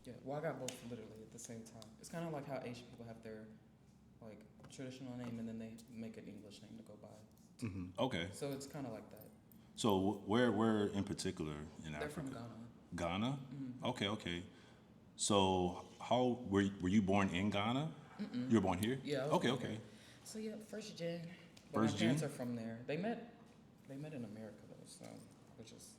Yeah, well, I got both literally at the same time. It's kind of like how Asian people have their like traditional name and then they make an English name to go by. Okay. So it's kind of like that. So where in particular in They're Africa? from Ghana. Ghana? Okay. So how were you born in Ghana? You were born here? Yeah. I was Okay. born here. So yeah, first gen. But First my parents gen? are from there. They met in America though, so which is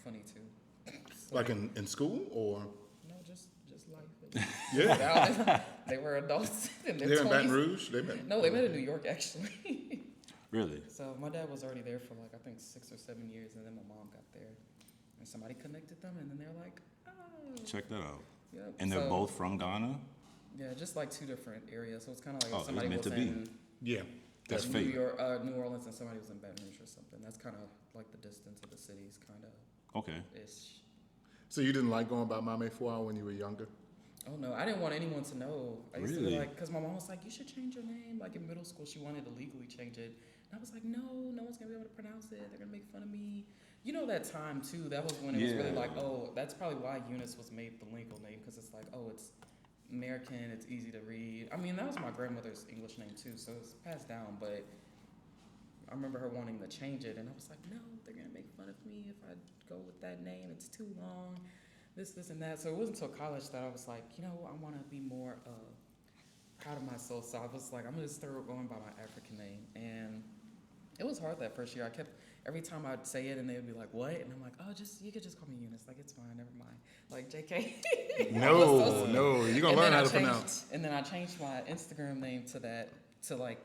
funny too. So, Like in school or? no, just life. Yeah. They were adults in their They're in 20s. Baton Rouge? They met? No, they met in New York actually. Really? So my dad was already there for like I think 6 or 7 years, and then my mom got there, and somebody connected them, and then they're like, oh. Check that out. Yep. And they're both from Ghana? Yeah, just like 2 different areas. So it's kind of like Oh, if it's somebody meant was to be. in Yeah. That's New fate. York, New Orleans, and somebody was in Baton Rouge or something. That's kind of like the distance of the cities, kind of Okay. ish. So you didn't like going by Maameefua when you were younger? Oh no, I didn't want anyone to know. I used to Really? be like, because my mom was like, you should change your name. Like in middle school, she wanted to legally change it. And I was like, no one's gonna be able to pronounce it. They're gonna make fun of me. You know that time too. That was when it was really Yeah. like, oh, that's probably why Eunice was made the legal name, because it's like, oh, it's American, it's easy to read. I mean, that was my grandmother's English name too, so it's passed down. But I remember her wanting to change it, and I was like, no, they're gonna make fun of me if I go with that name. It's too long. This, and that. So it wasn't until college that I was like, I want to be more proud of myself. So I was like, I'm going to start going by my African name. And it was hard that first year. I kept, every time I'd say it and they'd be like, what? And I'm like, oh, you could just call me Eunice. Like, it's fine, never mind. Like, JK. No, you're going to learn how to pronounce. And then I changed my Instagram name to that, to like,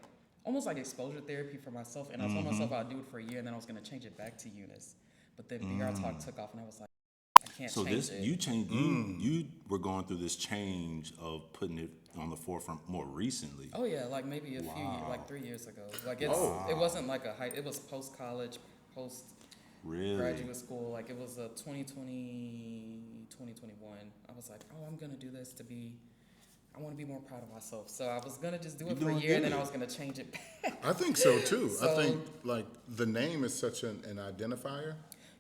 almost like exposure therapy for myself. And I told myself I'd do it for a year, and then I was going to change it back to Eunice. But then BR Talk took off, and I was like, I can't change it. You changed. You were going through this change of putting it on the forefront more recently. Oh yeah, like maybe a few, like 3 years ago. Like it wasn't like a height. It was post college, post graduate school. Like it was a 2020, 2021. I was like, oh, I'm gonna do this I want to be more proud of myself. So I was gonna just do it for a year, and then I was gonna change it back. I think so too. I think like the name is such an identifier.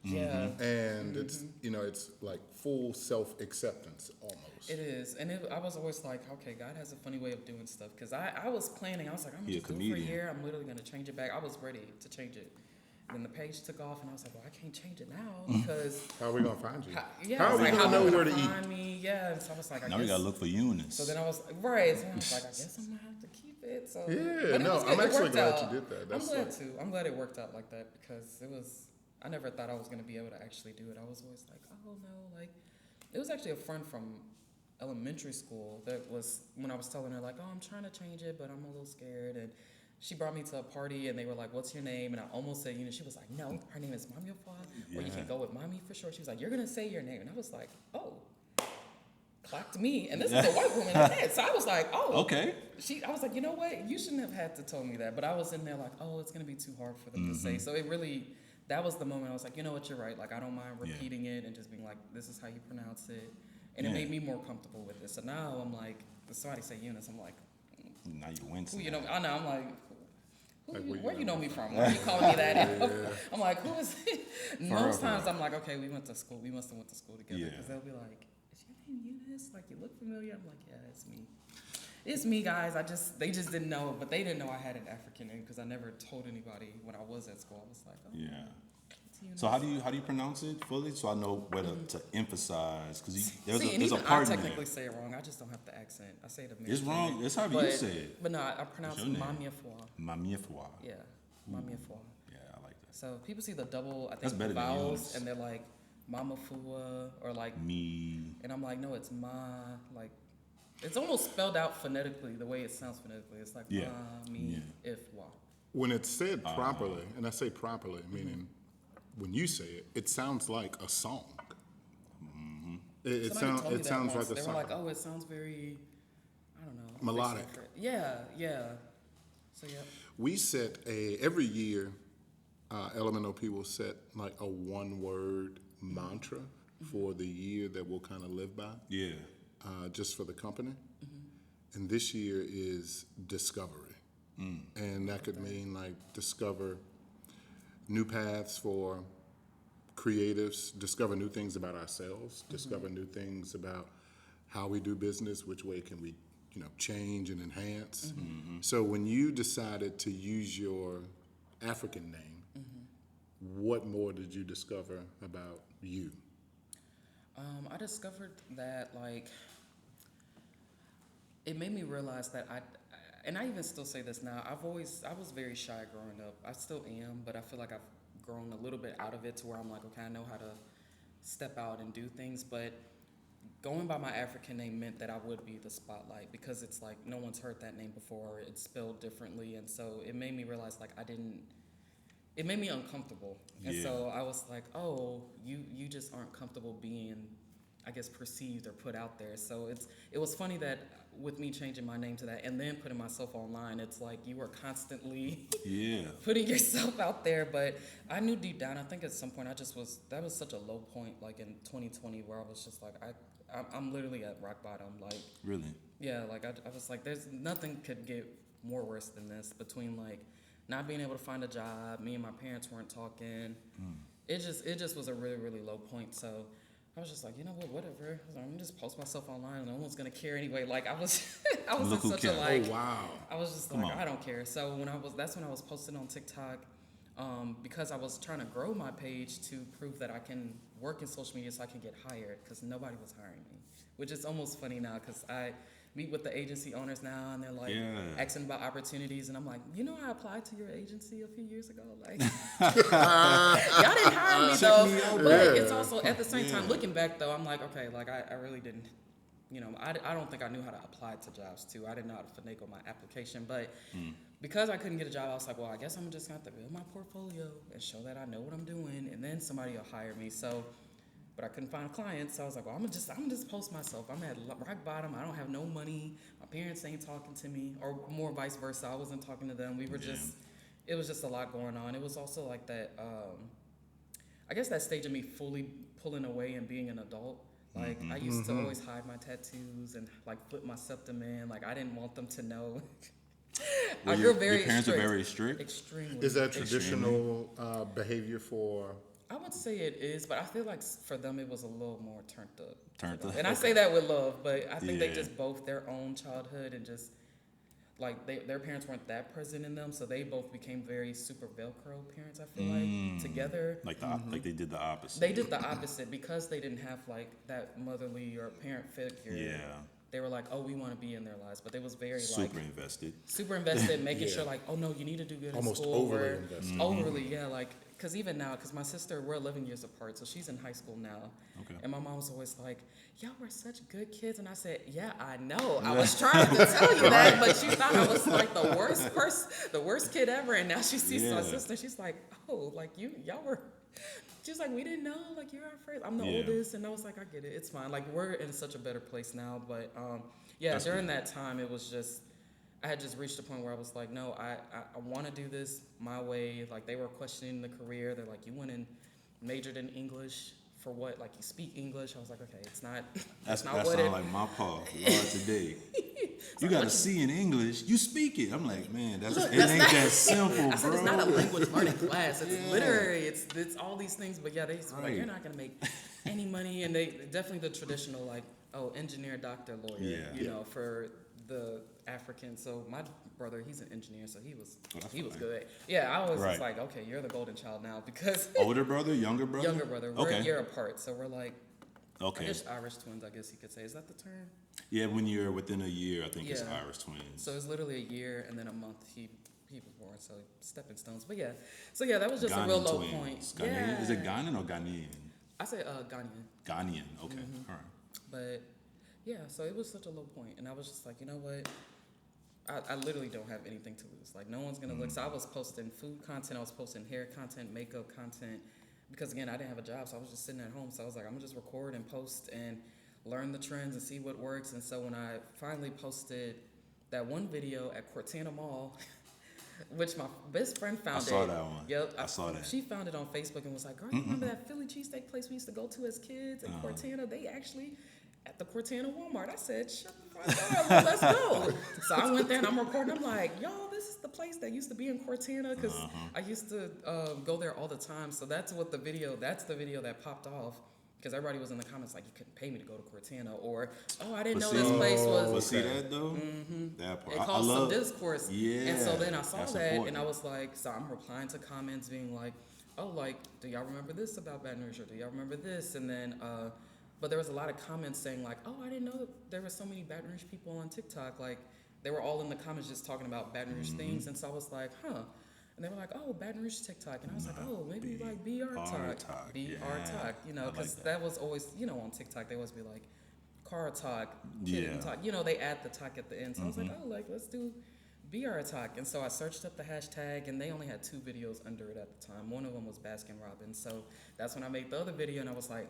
Yeah. And it's it's like full self-acceptance almost. It is. And I was always like, okay, God has a funny way of doing stuff. Because I was planning, I was like, I'm going to just do it for a year. I'm literally going to change it back. I was ready to change it. And then the page took off, and I was like, well, I can't change it now because... How are we going to find you? How are we going to know where to find eat? Me? Yeah, so I was like, I now guess... we got to look for Eunice. So then I was, right, so I was like, I guess I'm going to have to keep it. So, yeah, no, I'm actually glad you did that. That's I'm glad too. I'm glad it worked out like that because it was... I never thought I was going to be able to actually do it. I was always like, oh, no, like... It was actually a friend from elementary school that was, when I was telling her, like, oh, I'm trying to change it, but I'm a little scared. And she brought me to a party, and they were like, what's your name? And I almost said, she was like, no, her name is Maameefua, or you can go with Mommy for short. She was like, you're going to say your name. And I was like, oh. Clocked me. And this is a white woman. So I was like, oh. Okay. I was like, you know what? You shouldn't have had to tell me that. But I was in there like, oh, it's going to be too hard for them to say. So it really... That was the moment I was like, you know what, you're right. Like, I don't mind repeating it and just being like, this is how you pronounce it. And it made me more comfortable with it. So now I'm like, if somebody say Eunice, I'm like, now you wincing. Who you know? I know. I'm like, where you know me from? Why are you calling me that? I'm like, who is it? Most times I'm like, okay, we went to school. We must have went to school together. Because they'll be like, is your name Eunice? Like, you look familiar. I'm like, yeah, it's me. It's me, guys. They just didn't know, but they didn't know I had an African name because I never told anybody when I was at school. I was like, oh, yeah. So how do you pronounce it fully? So I know where to emphasize because there's a part in there. I technically say it wrong. I just don't have the accent. I say it. It's wrong. It's how you say it. But no, I pronounce it Maameefua. Maameefua. Yeah, Maameefua. Yeah, I like that. So people see the double, I think, the vowels, and they're like Maameefua or like me, and I'm like, no, it's like. It's almost spelled out phonetically, the way it sounds phonetically. It's like Maameefua. When it's said properly, and I say properly, meaning when you say it, it sounds like a song. Mm-hmm. It sounds like a song. They were like, oh, it sounds very, I don't know. Melodic. Yeah. So, yeah. We set every year, ELLEmnop will set like a one-word mantra for the year that we'll kind of live by. Yeah. Just for the company. And this year is discovery. And that could mean like discover new paths for creatives, discover new things about ourselves, discover new things about how we do business, which way can we, change and enhance. So when you decided to use your African name, what more did you discover about you? I discovered that, it made me realize that and I even still say this now, I was very shy growing up. I still am, but I feel like I've grown a little bit out of it to where I'm like, okay, I know how to step out and do things, but going by my African name meant that I would be the spotlight because it's like no one's heard that name before, it's spelled differently, and so it made me realize it made me uncomfortable. And so I was like, oh, you just aren't comfortable being, I guess, perceived or put out there. So it was funny that with me changing my name to that and then putting myself online, it's like you were constantly putting yourself out there. But I knew deep down, I think at some point that was such a low point, like in 2020, where I was just like, I'm literally at rock bottom. Like, really? Yeah, like I was like, there's nothing could get more worse than this, between like not being able to find a job, me and my parents weren't talking. It just was a really, really low point. So I was just like, you know what, whatever. I'm gonna just post myself online. No one's gonna care anyway. Like I was in such a like. Oh wow. I was just like, I don't care. So that's when I was posting on TikTok, because I was trying to grow my page to prove that I can work in social media so I can get hired, because nobody was hiring me, which is almost funny now because I meet with the agency owners now and they're like asking about opportunities, and I'm like, I applied to your agency a few years ago. Like, y'all didn't hire me though. But it's also at the same time, looking back though, I'm like, okay, like I really didn't, I don't think I knew how to apply to jobs too. I didn't know how to finagle my application, but because I couldn't get a job, I was like, well, I guess I'm just gonna have to build my portfolio and show that I know what I'm doing, and then somebody will hire me. So. But I couldn't find a client, so I was like, well, I'm gonna just post myself. I'm at rock bottom. I don't have no money. My parents ain't talking to me, or more vice versa. I wasn't talking to them. We were it was just a lot going on. It was also like that, I guess that stage of me fully pulling away and being an adult. Like, I used to always hide my tattoos and like flip my septum in. Like, I didn't want them to know. Your parents are very strict? Extremely. Is that traditional behavior for... I would say it is, but I feel like for them it was a little more turned up. And I say that with love, but I think they just both their own childhood and just like their parents weren't that present in them, so they both became very super Velcro parents. I feel like together, like they did the opposite. They did the opposite because they didn't have like that motherly or parent figure. Yeah. They were like, oh, we want to be in their lives, but they was very super invested, making sure like, oh no, you need to do good almost in school. Almost overly invested. Overly, yeah, like. Because even now, because my sister, we're 11 years apart, so she's in high school now. Okay. And my mom was always like, y'all were such good kids. And I said, yeah, I know. I was trying to tell you that, but you thought I was like the worst kid ever. And now she sees my sister, she's like, oh, like y'all were, she was like, we didn't know, like you're our first. I'm the oldest. And I was like, I get it. It's fine. Like we're in such a better place now. But during that time, it was just, I had just reached a point where I was like, no, I want to do this my way. Like, they were questioning the career. They're like, you went and majored in English for what? Like, you speak English? I was like, okay, it's not. That sounds like my pa. Lord, today. You got a C in English. You speak it. I'm like, man, it ain't that simple, I said, bro. it's not a language learning class. It's literary. It's all these things. But yeah, they like, you're not gonna make any money. And they definitely the traditional like, engineer, doctor, lawyer. For the African. So my brother, he's an engineer, so he was good. Yeah, I was just like, okay, you're the golden child now because older brother, younger brother? Younger brother. We're a year apart, so we're like I guess Irish twins, I guess you could say. Is that the term? Yeah, when you're within a year, I think it's Irish twins. So it's literally a year and then a month he was born, so stepping stones. But yeah, that was just Ghanaian a real low point. Ghanaian. Yeah. Is it Ghanaian or Ghanaian? I say Ghanaian. Ghanaian, okay, all right. But yeah, so it was such a low point, and I was just like, you know what? I literally don't have anything to lose. Like, no one's going to look. So I was posting food content. I was posting hair content, makeup content. Because, again, I didn't have a job, so I was just sitting at home. So I was like, I'm going to just record and post and learn the trends and see what works. And so when I finally posted that one video at Cortana Mall, which my best friend found I saw that one. Yep. I saw that. She found it on Facebook and was like, girl, you remember that Philly cheesesteak place we used to go to as kids at Cortana? They actually... at the Cortana Walmart. I said, shut the front door, let's go. So I went there and I'm recording. I'm like, yo, this is the place that used to be in Cortana because I used to go there all the time. So that's the video that popped off. Because everybody was in the comments like, you couldn't pay me to go to Cortana, or, oh, I didn't know see- this place was. But see that though? That part. It I caused some love. discourse. Yeah. And so then I saw that's that, and important. I was like, so I'm replying to comments being like, oh, like, do y'all remember this about Baton Rouge, or do y'all remember this? And then, but there was a lot of comments saying like, oh, I didn't know that there were so many Baton Rouge people on TikTok. Like, they were all in the comments just talking about Baton Rouge things. And so I was like, huh. And they were like, oh, Baton Rouge TikTok. And I was like, oh, maybe like BR Tok. BR Tok, you know, because that was always, you know, on TikTok, they always be like, car talk, kitten talk. You know, they add the talk at the end. So I was like, oh, like, let's do BR Tok. And so I searched up the hashtag, and they only had 2 videos under it at the time. One of them was Baskin Robbins. So that's when I made the other video, and I was like,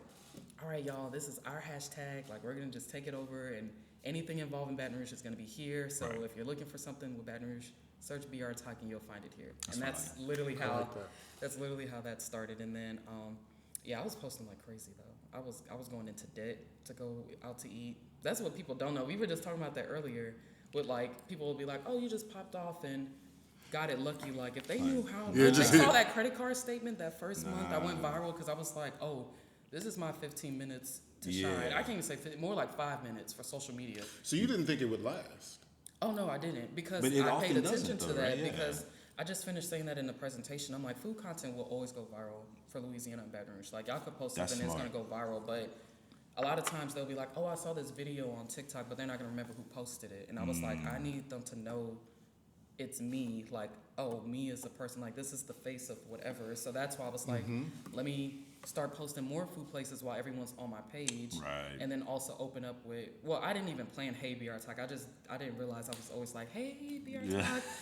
all right, y'all, this is our hashtag. Like, we're going to just take it over, and anything involving Baton Rouge is going to be here. So if you're looking for something with Baton Rouge, search BR Tok and you'll find it here. That's literally how that started. And then I was posting like crazy though. I was going into debt to go out to eat. That's what people don't know. We were just talking about that earlier with like people will be like, "Oh, you just popped off and got it lucky." Like if they knew how much I saw that credit card statement that first month, I went viral because I was like, "Oh, this is my 15 minutes to shine." I can't even say 15, more like 5 minutes for social media. So you didn't think it would last? Oh, no, I didn't, because But it I paid often attention doesn't, to though, that, right? Yeah. because I just finished saying that in the presentation. I'm like, food content will always go viral for Louisiana and Baton Rouge. Like, y'all could post something and it's going to go viral, but a lot of times they'll be like, oh, I saw this video on TikTok, but they're not going to remember who posted it. And I was like, I need them to know it's me, like, oh, me as a person, like, this is the face of whatever. So that's why I was like, let me start posting more food places while everyone's on my page. Right. And then also open up with, well, I didn't even plan Heyyy BR Tok. I didn't realize I was always like, Heyyy BR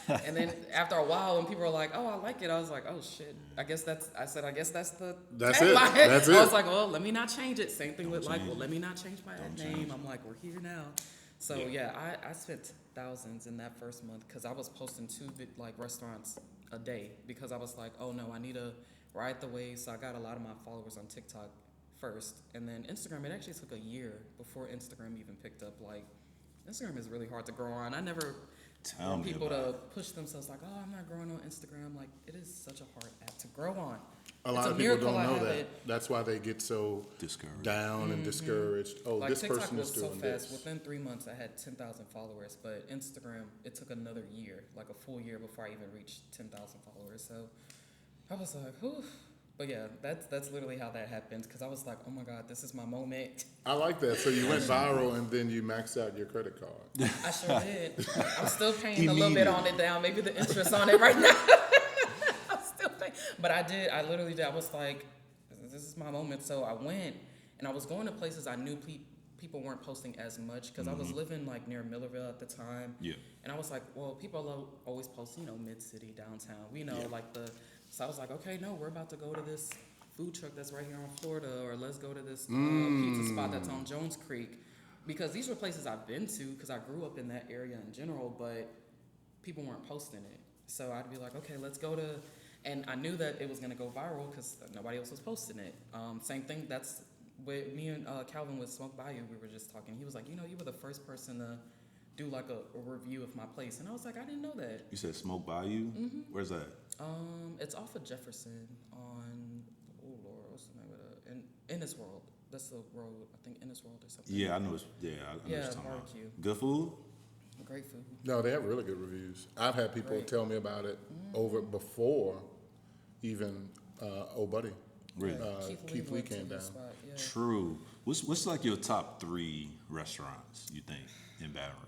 Tok. And then after a while, when people were like, oh, I like it, I was like, oh shit, I guess that's the That's it. tagline. That's it. I was like, well, let me not change it. Same thing with like, well, let me not change my ad name. I'm like, we're here now. So yeah, I spent thousands in that first month because I was posting 2 like restaurants a day because I was like, oh no, I need to ride the wave. So I got a lot of my followers on TikTok first, and then Instagram. It actually took a year before Instagram even picked up. Like, Instagram is really hard to grow on. I never want people to push themselves like, oh, I'm not growing on Instagram. Like, it is such a hard app to grow on. A lot of people don't know that. That's why they get so Discouraged. down and discouraged. Oh, Like, this TikTok person was is so doing fast. this. Within 3 months, I had 10,000 followers. But Instagram, it took another year, like a full year, before I even reached 10,000 followers. So I was like, whew. But yeah, that's literally how that happened. Because I was like, oh my God, this is my moment. I like that. So you went viral and then you maxed out your credit card. I sure did. I'm still paying a little bit on it down, maybe the interest on it right now. I'm still paying. But I did. I literally did. I was like, this is my moment. So I went, and I was going to places I knew people weren't posting as much because I was living like near Millerville at the time. Yeah. And I was like, well, people always post, you know, mid-city, downtown. We know, like the. So I was like, okay, no, we're about to go to this food truck that's right here in Florida, or let's go to this pizza spot that's on Jones Creek. Because these were places I've been to because I grew up in that area in general, but people weren't posting it. So I'd be like, okay, let's go to, and I knew that it was going to go viral because nobody else was posting it. Same thing, that's with me and Calvin with Smoke Bayou, we were just talking. He was like, you know, you were the first person to do like a review of my place. And I was like, I didn't know that. You said Smoke Bayou? Where's that? It's off of Jefferson on, oh Lord, what's the name of that? Ennis World. That's the road, I think Ennis World or something. Yeah, I know it's, I know what you're talking barbecue. about. Good food? Great food. No, they have really good reviews. I've had people tell me about it over before even old buddy. Really? Keith Lee came down. True. What's like your top 3 restaurants you think in Baton Rouge?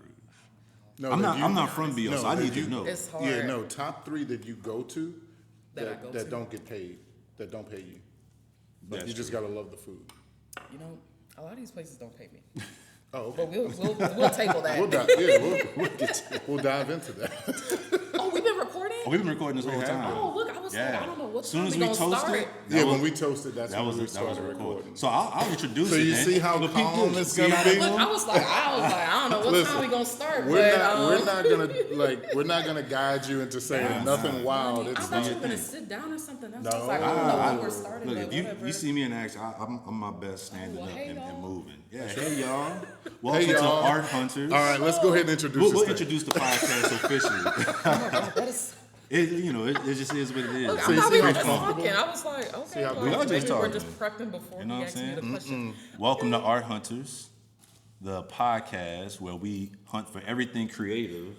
No, I'm not from BO, so I need to know. It's hard. Yeah, no, top 3 that you go to that don't get paid, that don't pay you. But That's you just gotta love the food. You know, a lot of these places don't pay me. Oh, okay. But we'll table that. We'll dive into that. Oh, we've been recording? Oh, we've been recording this whole time. Oh, look, I was like, I don't know what time we gonna start. When we toasted, that's when we that started was recording. So I'll introduce So it. you see how calm it's gonna be? Look, I was like, I don't know what time we gonna start. We're not gonna guide you into saying nothing wild. I It's thought you not. were gonna sit down or something. I was No. like, I don't know when we're starting. Look, but if whatever. you see me in action, I'm my best standing well, up hey, and y'all. moving. Yeah, hey y'all. Welcome to y'all. Art Hunters. All right, let's go ahead and introduce We'll this thing. introduce the podcast officially. Oh my God, that is. It just is what it is. Look, So I you thought we see were how just comfortable? talking. I was like, okay, how well, we are just maybe we're talking. just prepping before You know he what asks I'm me the saying? question. Welcome to Art Hunters, the podcast where we hunt for everything creative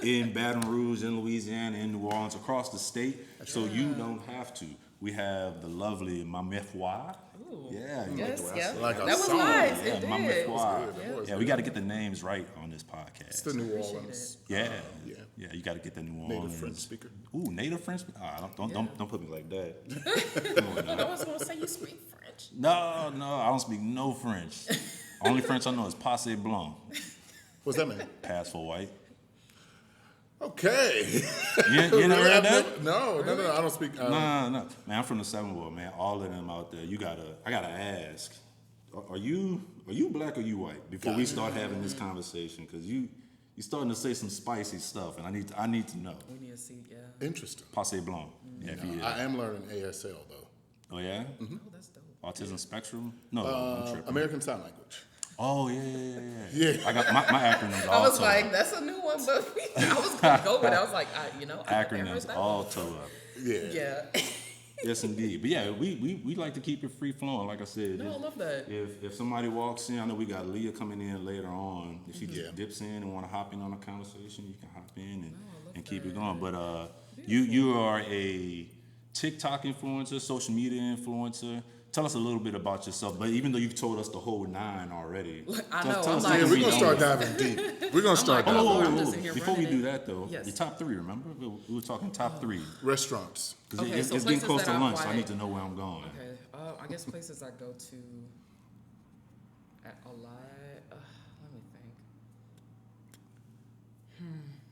in Baton Rouge, in Louisiana, in New Orleans, across the state, so you don't have to. We have the lovely Maameefua. Ooh. Yeah, Yes, yeah. Like a that was song. nice. Yeah, It did. Maameefua. Yeah, we got to get the names right on this It's the podcast. New Appreciate Orleans Yeah, yeah. yeah, you got to get the New native Orleans. French speaker. Ooh, native French. Don't put me like that. I was going to say you speak French. No, I don't speak no French. Only French I know is passe blanc, What's that mean? pass for white. Okay. You never heard that? No, I don't speak. No. Man, I'm from the Seven World, man. All of them out there. I gotta ask. Are you black or you white? Before we start having this conversation, because you starting to say some spicy stuff, and I need to know. We need to see, yeah. Interesting. Passe blanc. Yeah, if he is. I am learning ASL though. Oh yeah. Oh, that's dope. Autism spectrum? No, I'm tripping. American Sign Language. Oh yeah. Yeah. I got my acronyms. I was all like, tore up. that's a new one, but I was going to go with it. I was like, I never heard Acronyms that all one. tore up. Yeah. Yeah. Yes, indeed. But yeah, we like to keep it free flowing. Like I said, No, I love that. if somebody walks in, I know we got Leah coming in later on. If she Yeah. dips in and want to hop in on a conversation, you can hop in I love and keep that. it going. But you are a TikTok influencer, social media influencer. Tell us a little bit about yourself. But even though you've told us the whole 9 already, I tell know, us I'm what like- Yeah, we we're gonna don't start know. diving deep. We're gonna start like, diving oh, deep. I'm just in here Before we running do it. that though, Yes. your top 3. Remember, we were talking top 3. Restaurants. Because Okay, it's so getting places close that to I lunch, so I like- need to know where I'm going. Okay. I guess places I go to a lot. Let me think.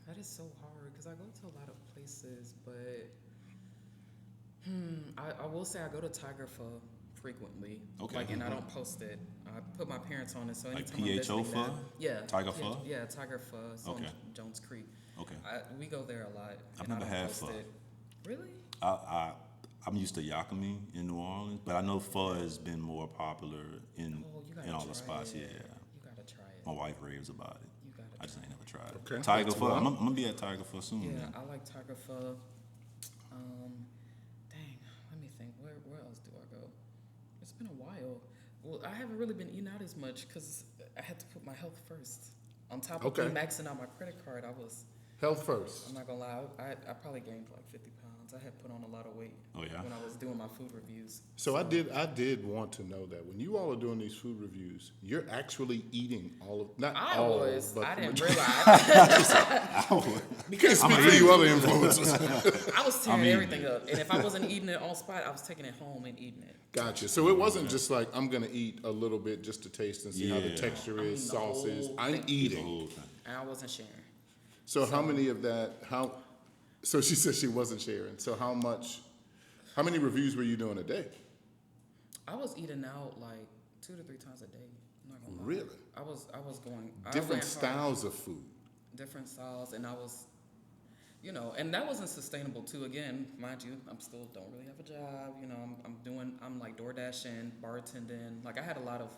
That is so hard because I go to a lot of places, but I will say I go to Tiger Pho frequently. Okay. Like, and I don't post it. I put my parents on it, so Like anytime I'm PHO visiting them, pho? yeah, Tiger PH Pho? Yeah, Tiger Pho. It's on Okay. Jones Creek. Okay. We go there a lot. I've and I never don't had post pho. it. Really? I'm used to yakami in New Orleans, but I know pho has been more popular in Oh, you gotta all the try spots. it. Yeah, You gotta try it. my wife raves about it. You gotta I just try ain't never tried it. Okay, Tiger that's Pho. one. I'm gonna be at Tiger Pho soon. Yeah, man. I like Tiger Pho. Dang, let me think. Where else do I go? It's been a while. Well, I haven't really been eating out as much because I had to put my health first. On top of Okay. me maxing out my credit card, Health first. I'm not gonna lie, I probably gained like 50 pounds. I had put on a lot of weight Oh, yeah? when I was doing my food reviews. So I did want to know that when you all are doing these food reviews, you're actually eating all of not I all, was. but I the didn't majority. realize. You can't speak for you other influencers. I was tearing mean- everything up. And if I wasn't eating it on spot, I was taking it home and eating it. Gotcha. So it wasn't just like I'm gonna eat a little bit just to taste and see how the Yeah. texture I'm is, eating the sauce is. whole I'm thing. The eating. whole thing. And I wasn't sharing. So how many of that? So she said she wasn't sharing. So how many reviews were you doing a day? I was eating out like 2 to 3 times a day. I'm not gonna lie. Really? I was going I Different went hard. styles of food. Different styles, and I was, and that wasn't sustainable too. Again, mind you, I'm still don't really have a job. I'm like door dashing, bartending. Like I had a lot of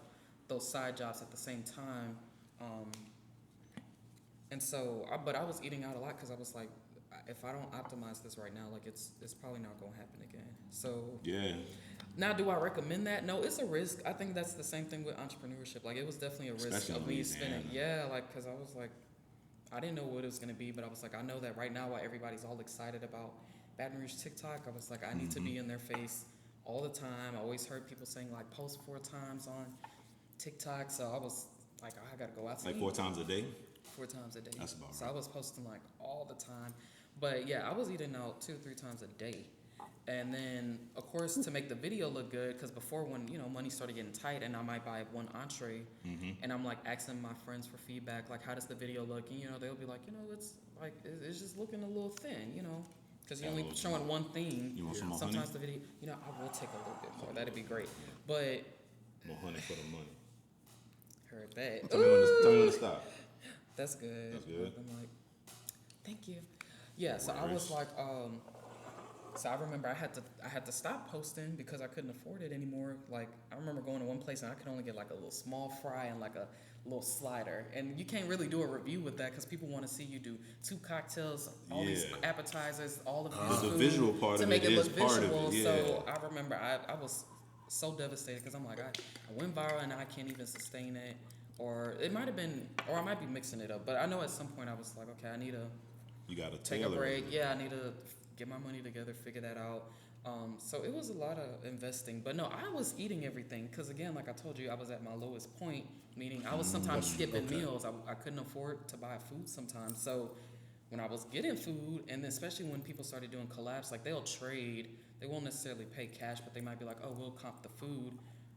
those side jobs at the same time, and so but I was eating out a lot because I was like, if I don't optimize this right now, like it's probably not gonna happen again. So Yeah. now, do I recommend that? No, it's a risk. I think that's the same thing with entrepreneurship. Like, it was definitely a risk Especially in of me Louisiana. spending. Yeah, like, because I was like, I didn't know what it was going to be, but I was like, I know that right now while everybody's all excited about Baton Rouge TikTok, I was like, I need to be in their face all the time. I always heard people saying, like, post 4 times on TikTok. So I was like, I got to go out to Like eat 4 times a day? 4 times a day. That's about So right. I was posting, like, all the time. But, yeah, I was eating out 2 or 3 times a day. And then, of course, to make the video look good, because before when, money started getting tight and I might buy 1 entree, and I'm like asking my friends for feedback, like, how does the video look? And, they'll be like, it's like, it's just looking a little thin, because you're Yeah, a only little showing one thing. You want some more Sometimes honey? the video, I will take a little bit more. That'd be great. But, More honey for the money. heard that. Tell me when to stop. That's good. That's good. I'm like, thank you. Yeah, so I was like, So I remember I had to stop posting because I couldn't afford it anymore. Like I remember going to one place and I could only get like a little small fry and like a little slider, and you can't really do a review with that because people want to see you do 2 cocktails, all these appetizers, all of this the food visual part to of make it it is look part of visual. it, yeah. So I remember I was so devastated because I'm like I went viral and I can't even sustain it, or it might have been, or I might be mixing it up. But I know at some point I was like, okay, I need to You got to take a break. Yeah, I need to get my money together, figure that out. So it was a lot of investing, but no, I was eating everything because again, like I told you, I was at my lowest point, meaning I was sometimes skipping meals. I couldn't afford to buy food sometimes. So when I was getting food, and especially when people started doing collabs, like they'll trade, they won't necessarily pay cash, but they might be like, oh, we'll comp the food.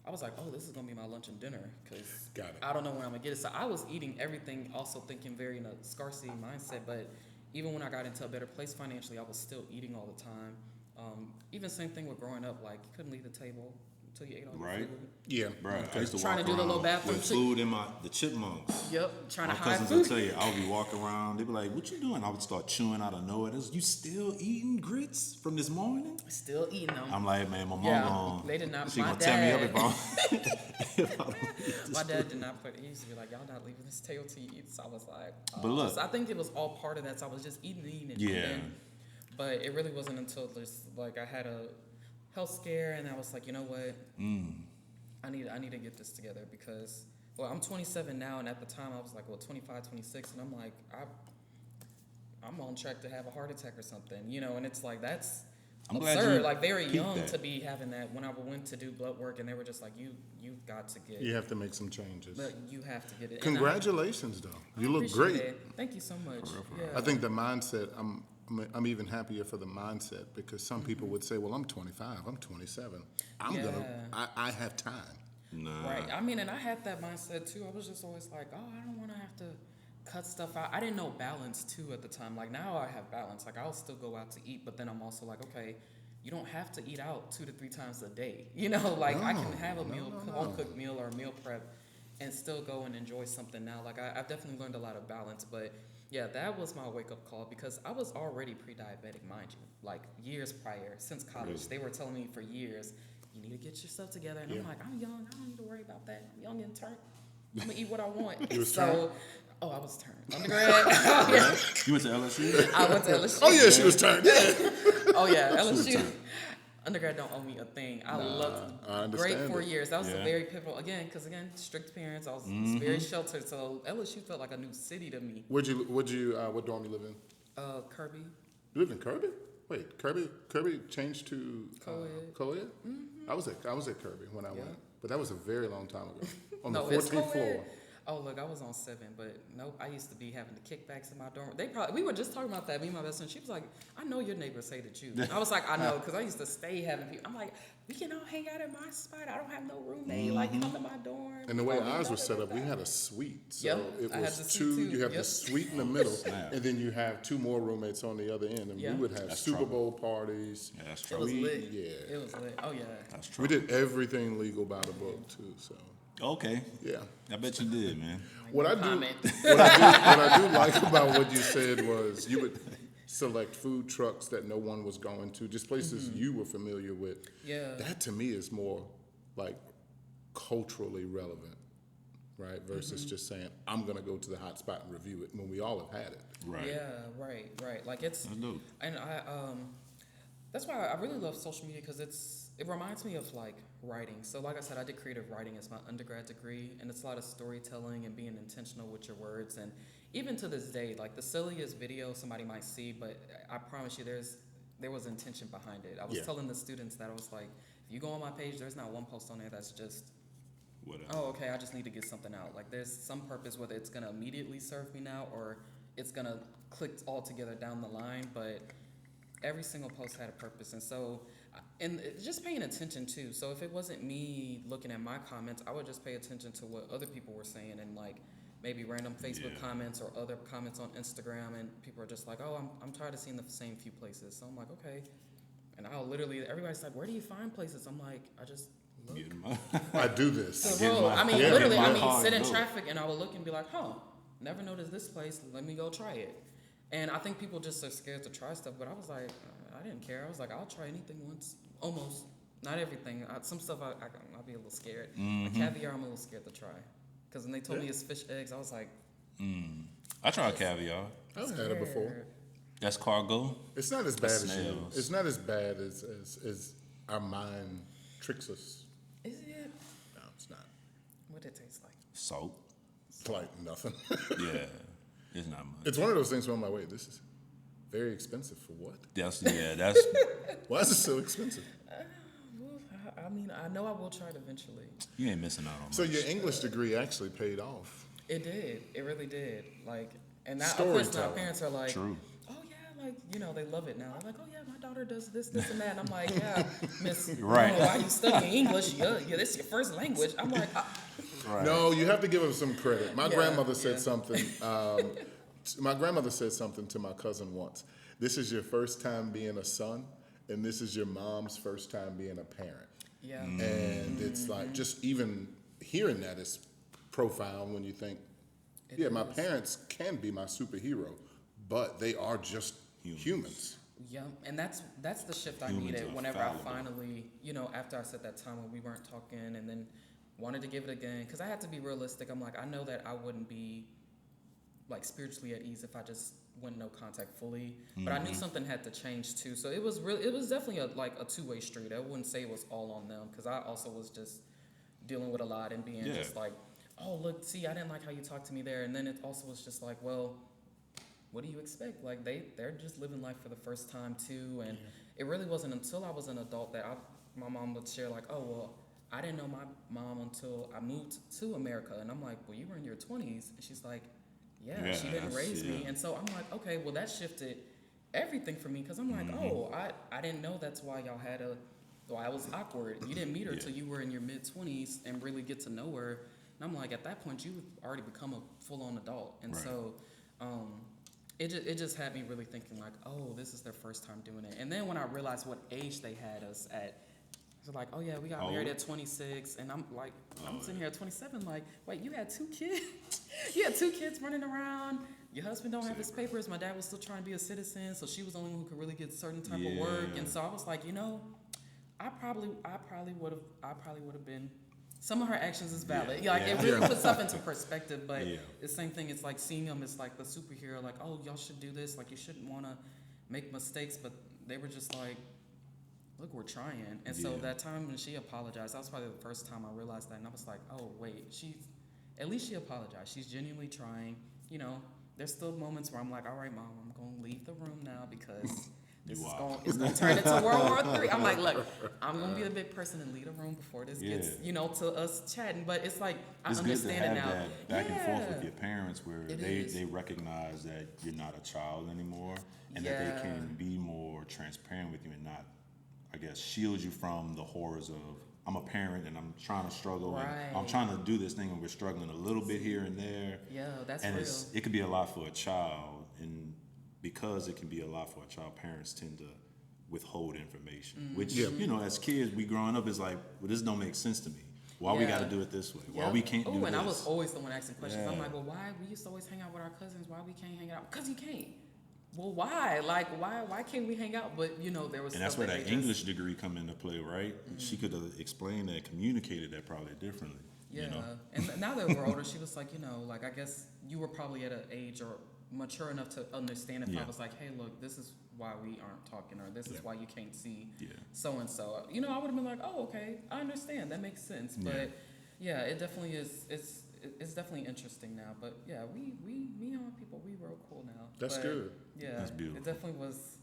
I was like, oh, this is gonna be my lunch and dinner because I don't know when I'm gonna get it. So I was eating everything, also thinking very in a scarcity mindset, but even when I got into a better place financially, I was still eating all the time. Even same thing with growing up, like you couldn't leave the table until you ate all your food. Yeah. Bro, I used to Trying walk to do the around little bathroom with trick. food in the chipmunks. Yep, trying My to hide cousins will food. tell you, I would be walking around. They'd be like, "What you doing?" I would start chewing out of nowhere. You still eating grits from this morning? Still eating them. I'm like, man, my mom Yeah, they did not. She My gonna tear me up dad, if I don't eat this my dad food. did not put. He used to be like, "Y'all not leaving this table till you eat." So I was like, But look. so I think it was all part of that. So I was just eating and Yeah. eating. But it really wasn't until this, like I had a health scare and I was like, you know what? I need to get this together because, well, I'm 27 now, and at the time I was like, well, 25, 26, and I'm like, I'm on track to have a heart attack or something, you know, and it's like, that's I'm glad absurd. you Like, very peeped young that. to be having that. When I went to do blood work, and they were just like, you've got to get, You have to make some changes. but you have to get it. And Congratulations, though. I You look appreciate great. it. Thank you so much. Yeah. I think the mindset, I'm even happier for the mindset because some people would say, well, I'm 25, I'm 27. I have time. Nah. Right. I mean, and I had that mindset too. I was just always like, oh, I don't want to have to cut stuff out. I didn't know balance too at the time. Like now I have balance. Like I'll still go out to eat, but then I'm also like, okay, you don't have to eat out 2 to 3 times a day. You know, like I can have a home cooked meal or a meal prep and still go and enjoy something now. Like I've definitely learned a lot of balance, but yeah, that was my wake up call because I was already pre-diabetic, mind you, like years prior, since college. Really? They were telling me for years, you need to get yourself together. And I'm like, I'm young. I don't need to worry about that. I'm young and turned. I'm going to eat what I want. You was so, oh, I was turned. Undergrad. Oh, yeah. You went to LSU? I went to LSU. Oh, yeah, she was turned. Yeah. Oh, yeah, LSU. Undergrad don't owe me a thing. I loved I it. Great understand 4 it. years. That was a Yeah. very pivotal, again, because, again, strict parents. I was very sheltered. So LSU felt like a new city to me. What dorm you live in? Kirby. You live in Kirby? Wait, Kirby changed to Co-ed. Co-ed? I was at Kirby when I went, but that was a very long time ago. On No, the it's 14th floor. co-ed. Oh, look, I was on 7, but nope. I used to be having the kickbacks in my dorm. We were just talking about that. Me and my best friend. She was like, "I know your neighbors hated you." I was like, "I know," because I used to stay having people. I'm like, "We can all hang out at my spot. I don't have no roommate. Like, come to my dorm." And the way You know, ours was da, da, set up, da, we da. had a suite. So Yep, it I had was the two. suite too. You have the Yep. suite in the middle, Snap. and then you have 2 more roommates on the other end. And Yeah. we would have That's Super trouble. Bowl parties. Yeah, that's It trouble. was lit. Yeah. It was lit. Oh yeah. That's We trouble. did everything legal by the book too. So Okay. yeah. I bet you did, man. What I do Comment. what I do like about what you said was you would select food trucks that no one was going to, just places you were familiar with. Yeah. That to me is more like culturally relevant, right? Versus just saying, I'm gonna go to the hot spot and review it when we all have had it. Right. Yeah. Right. Like it's. That's dope. And that's why I really love social media because it reminds me of like writing. So like I said, I did creative writing as my undergrad degree, and it's a lot of storytelling and being intentional with your words. And even to this day, like the silliest video somebody might see, but I promise you there was intention behind it. I was telling the students that I was like, if you go on my page, there's not one post on there that's just, Whatever. oh, okay, I just need to get something out. Like there's some purpose, whether it's gonna immediately serve me now or it's gonna click all together down the line, but every single post had a purpose. And so, and just paying attention too. So if it wasn't me looking at my comments, I would just pay attention to what other people were saying and like maybe random Facebook comments or other comments on Instagram, and people are just like, oh, I'm tired of seeing the same few places. So I'm like, okay. And I'll literally, everybody's like, where do you find places? I'm like, I just look. Getting my- I do this. So, get bro, my- I mean, yeah, literally, get my I mean, car sit in and go. traffic and I will look and be like, never noticed this place. Let me go try it. And I think people just are scared to try stuff. But I was like, I didn't care. I was like, I'll try anything once. Almost. Not everything. Some stuff I'll be a little scared. Like caviar, I'm a little scared to try. Because when they told me it's fish eggs, I was like, I tried caviar. I've had it before. That's cargo. It's not as bad as you. snails. It's not as bad as our mind tricks us. is it? No, it's not. What did it taste like? Salt. It's like nothing. Yeah. It's not much. It's one of those things where I'm like, wait, this is very expensive for what? That's Why is it so expensive? Well, I mean, I know I will try it eventually. you ain't missing out on So much. your English degree actually paid off. It did. It really did. Like, and now, of course, now Storytelling. parents are like, True. oh yeah, like, you know, they love it now. They're like, oh yeah, my daughter does this, and that. And I'm like, yeah, Miss, Right. why you studying English? Yeah, this is your first language. I'm like, Right. No, you have to give them some credit. My Yeah, grandmother said yeah. something. My grandmother said something to my cousin once. This is your first time being a son, and this is your mom's first time being a parent. yeah, And it's like, just even hearing that is profound when you think, It yeah, my is. parents can be my superhero, but they are just humans. yeah. And that's the shift I Humans needed are whenever I fallible. finally, you know, after I said that time when we weren't talking, and then wanted to give it again, because I had to be realistic. I'm like, I know that I wouldn't be like spiritually at ease if I just went no contact fully, but I knew something had to change too. So it was definitely a two-way street. I wouldn't say it was all on them, because I also was just dealing with a lot and being Yeah. just like, oh look, see, I didn't like how you talked to me there, and then it also was just like, well, what do you expect? Like they're just living life for the first time too, and it really wasn't until I was an adult that my mom would share like, oh well, I didn't know my mom until I moved to America, and I'm like, well, you were in your 20s, and she's like, yeah, she didn't Yes, raise me, yeah. and so I'm like, okay, well that shifted everything for me, because I'm like, oh, I didn't know that's why y'all had why it was awkward. You didn't meet her till you were in your mid-20s and really get to know her, and I'm like, at that point you already become a full-on adult, and Right. so it just had me really thinking like, oh, this is their first time doing it, and then when I realized what age they had us at. So like, oh yeah, we got How married old? at 26, and I'm like, I'm Oh, sitting here at 27, like, wait, you had 2 kids? You had 2 kids running around. Your husband don't have his papers. My dad was still trying to be a citizen, so she was the only one who could really get certain type of work. Yeah. And so I was like, you know, I probably would have been. Some of her actions is valid. Yeah. Like it really puts stuff into perspective. But Yeah. the same thing. It's like seeing them as like the superhero. Like, oh, y'all should do this. Like you shouldn't want to make mistakes. But they were just like, look, we're trying. And so Yeah. that time when she apologized, that was probably the first time I realized that. And I was like, oh, wait, at least she apologized. She's genuinely trying. You know, there's still moments where I'm like, all right, Mom, I'm going to leave the room now because it's going to turn into World War III. I'm like, look, I'm going to be the big person and leave the room before this gets, Yeah. to us chatting. But it's like, I It's good to understand have it now. that back and forth with Yeah. your parents where It they is. recognize that you're not a child anymore and that Yeah. they can be more transparent with you and not, I guess, shield you from the horrors of, I'm a parent and I'm trying to struggle and I'm Right. trying to do this thing and we're struggling a little bit here and there. Yeah, that's And real. it could be a lot for a child, and because it can be a lot for a child, parents tend to withhold information, which, as kids, we growing up is like, well, this don't make sense to me. Why we Yeah. got to do it this way? Why Yep. we can't do Ooh, this? and I was always the one asking questions. I'm Yeah. like, well, why? We used to always hang out with our cousins. Why we can't hang out? Because you can't. Well, why? Like, why can't we hang out? But, there was And that's stuff where they that just- English degree come into play, right? She could have explained that, communicated that probably differently. Yeah. You know? And now that we're older, she was like, like, I guess you were probably at an age or mature enough to understand if I Yeah. was like, hey, look, this is why we aren't talking, or this is Yeah. why you can't see Yeah. so-and-so. I would have been like, oh, okay, I understand. That makes sense. Yeah. But, yeah, it definitely is. It's definitely interesting now. But, yeah, me and my people, we real cool now. That's But, good. Yeah. That's beautiful. It definitely was.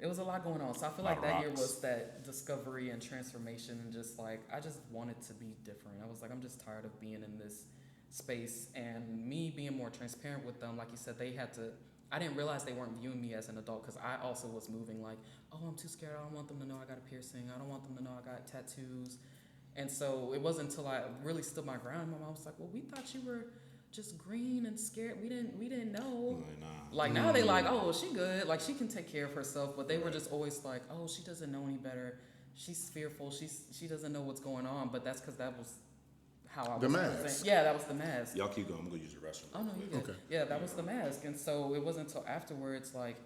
It was a lot going on. So I feel Lot like of that year rocks. was that discovery and transformation, and just like I just wanted to be different. I was like, I'm just tired of being in this space, and me being more transparent with them. Like you said, they had to. I didn't realize they weren't viewing me as an adult, because I also was moving like, oh, I'm too scared. I don't want them to know I got a piercing. I don't want them to know I got tattoos. And so it wasn't until I really stood my ground. My mom was like, well, we thought you were just green and scared. We didn't know. Like, nah. Like now they like, oh, she good. Like she can take care of herself. But they were just always like, oh, she doesn't know any better. She's fearful. She doesn't know what's going on. But that's because that was how I was. The mask. presenting. Yeah, that was the mask. Y'all keep going. I'm going to use the restroom. Oh no, you good. Okay. Yeah, that was the mask. And so it wasn't until afterwards, like,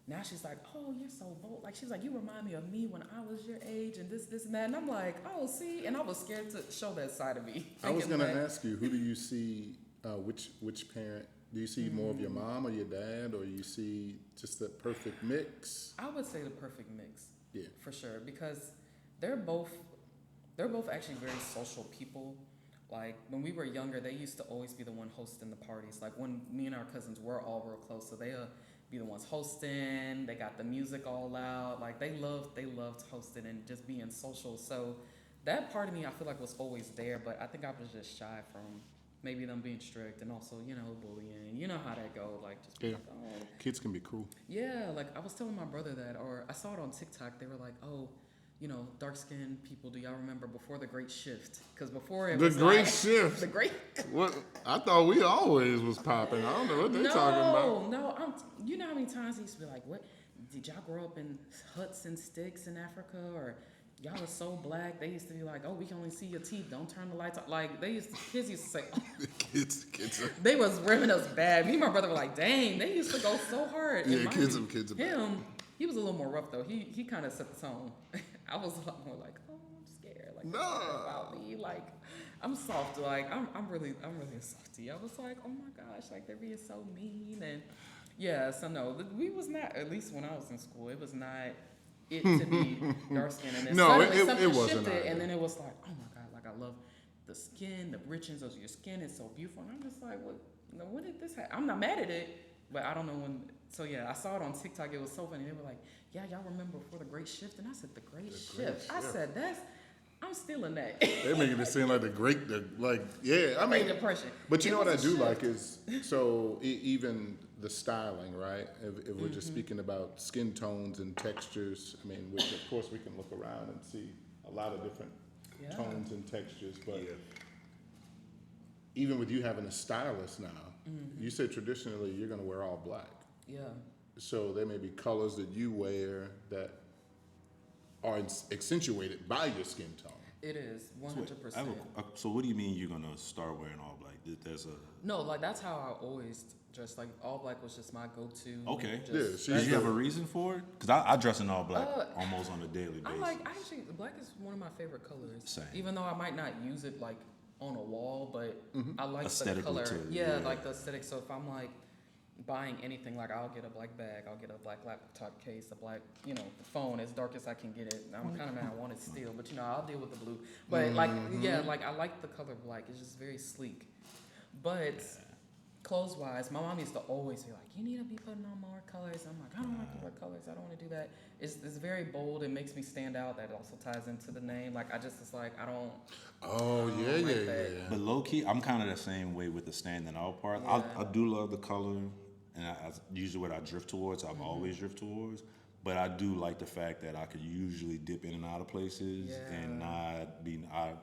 now she's like, oh, you're so bold. Like, she's like, you remind me of me when I was your age and this, and that. And I'm like, oh, see? And I was scared to show that side of me. I was going to ask you, who do you see, which parent? Do you see more of your mom or your dad, or you see just the perfect mix? I would say the perfect mix. Yeah. For sure. Because they're both actually very social people. Like, when we were younger, they used to always be the one hosting the parties. Like, when me and our cousins were all real close, so they'll be the ones hosting. They got the music all loud. Like, they loved hosting and just being social. So that part of me, I feel like, was always there. But I think I was just shy from maybe them being strict and also, bullying. You know how that go. Like, just be like, oh. Kids can be cruel. Yeah, like, I was telling my brother that, or I saw it on TikTok. They were like, oh, dark-skinned people, do y'all remember before the Great Shift? Because before it was the Great Shift. The Great... What? I thought we always was popping. I don't know what they're talking about. No, you know how many times he used to be like, what? Did y'all grow up in huts and sticks in Africa? Or y'all are so black? They used to be like, oh, we can only see your teeth. Don't turn the lights on. Like, kids used to say... kids. They was rimming us bad. Me and my brother were like, dang, they used to go so hard. Yeah, kids are bad. He was a little more rough, though. He kind of set the tone. I was a lot more like, oh, I'm scared. Like, about me. Like, I'm soft. Like, I'm really a softie. I was like, oh my gosh, like, they're being so mean. And yeah, so no, we was not, at least when I was in school, it was not it to be dark skin. And then suddenly something wasn't shifted, and then it was like, oh my God, like, I love the skin, the richness of your skin is so beautiful. And I'm just like, when did this happen? I'm not mad at it, but I don't know when. So yeah, I saw it on TikTok. It was so funny. They were like, yeah, y'all remember before the Great Shift? And I said, the Great Shift. I said, I'm stealing that. They're making it seem like I mean, Depression. But you know what I do like is, so even the styling, right? If we're just speaking about skin tones and textures, I mean, which of course we can look around and see a lot of different tones and textures, but even with you having a stylist now, you say traditionally you're going to wear all black. Yeah. So there may be colors that you wear that are accentuated by your skin tone. It is 100%. So what do you mean you're gonna start wearing all black? No, like, that's how I always dress. Like, all black was just my go-to. Okay. Did you have a reason for it? Because I dress in all black almost on a daily basis. Black is one of my favorite colors. Same. Even though I might not use it like on a wall, but I like the Aesthetically color. too, Yeah, like the aesthetic. So if I'm like buying anything, like, I'll get a black bag, I'll get a black laptop case, a black, phone as dark as I can get it. I'm kind of mad I want it still, but I'll deal with the blue. But like, I like the color black. It's just very sleek. But clothes-wise, my mom used to always be like, you need to be putting on more colors. I'm like, I don't like to wear colors. I don't want to do that. It's very bold. It makes me stand out. That also ties into the name. Like, it's like, I don't. Oh, yeah. But low-key, I'm kind of the same way with the standing out part. Yeah. I do love the color, and I usually what I drift towards, I've always drift towards. But I do like the fact that I could usually dip in and out of places and not be. I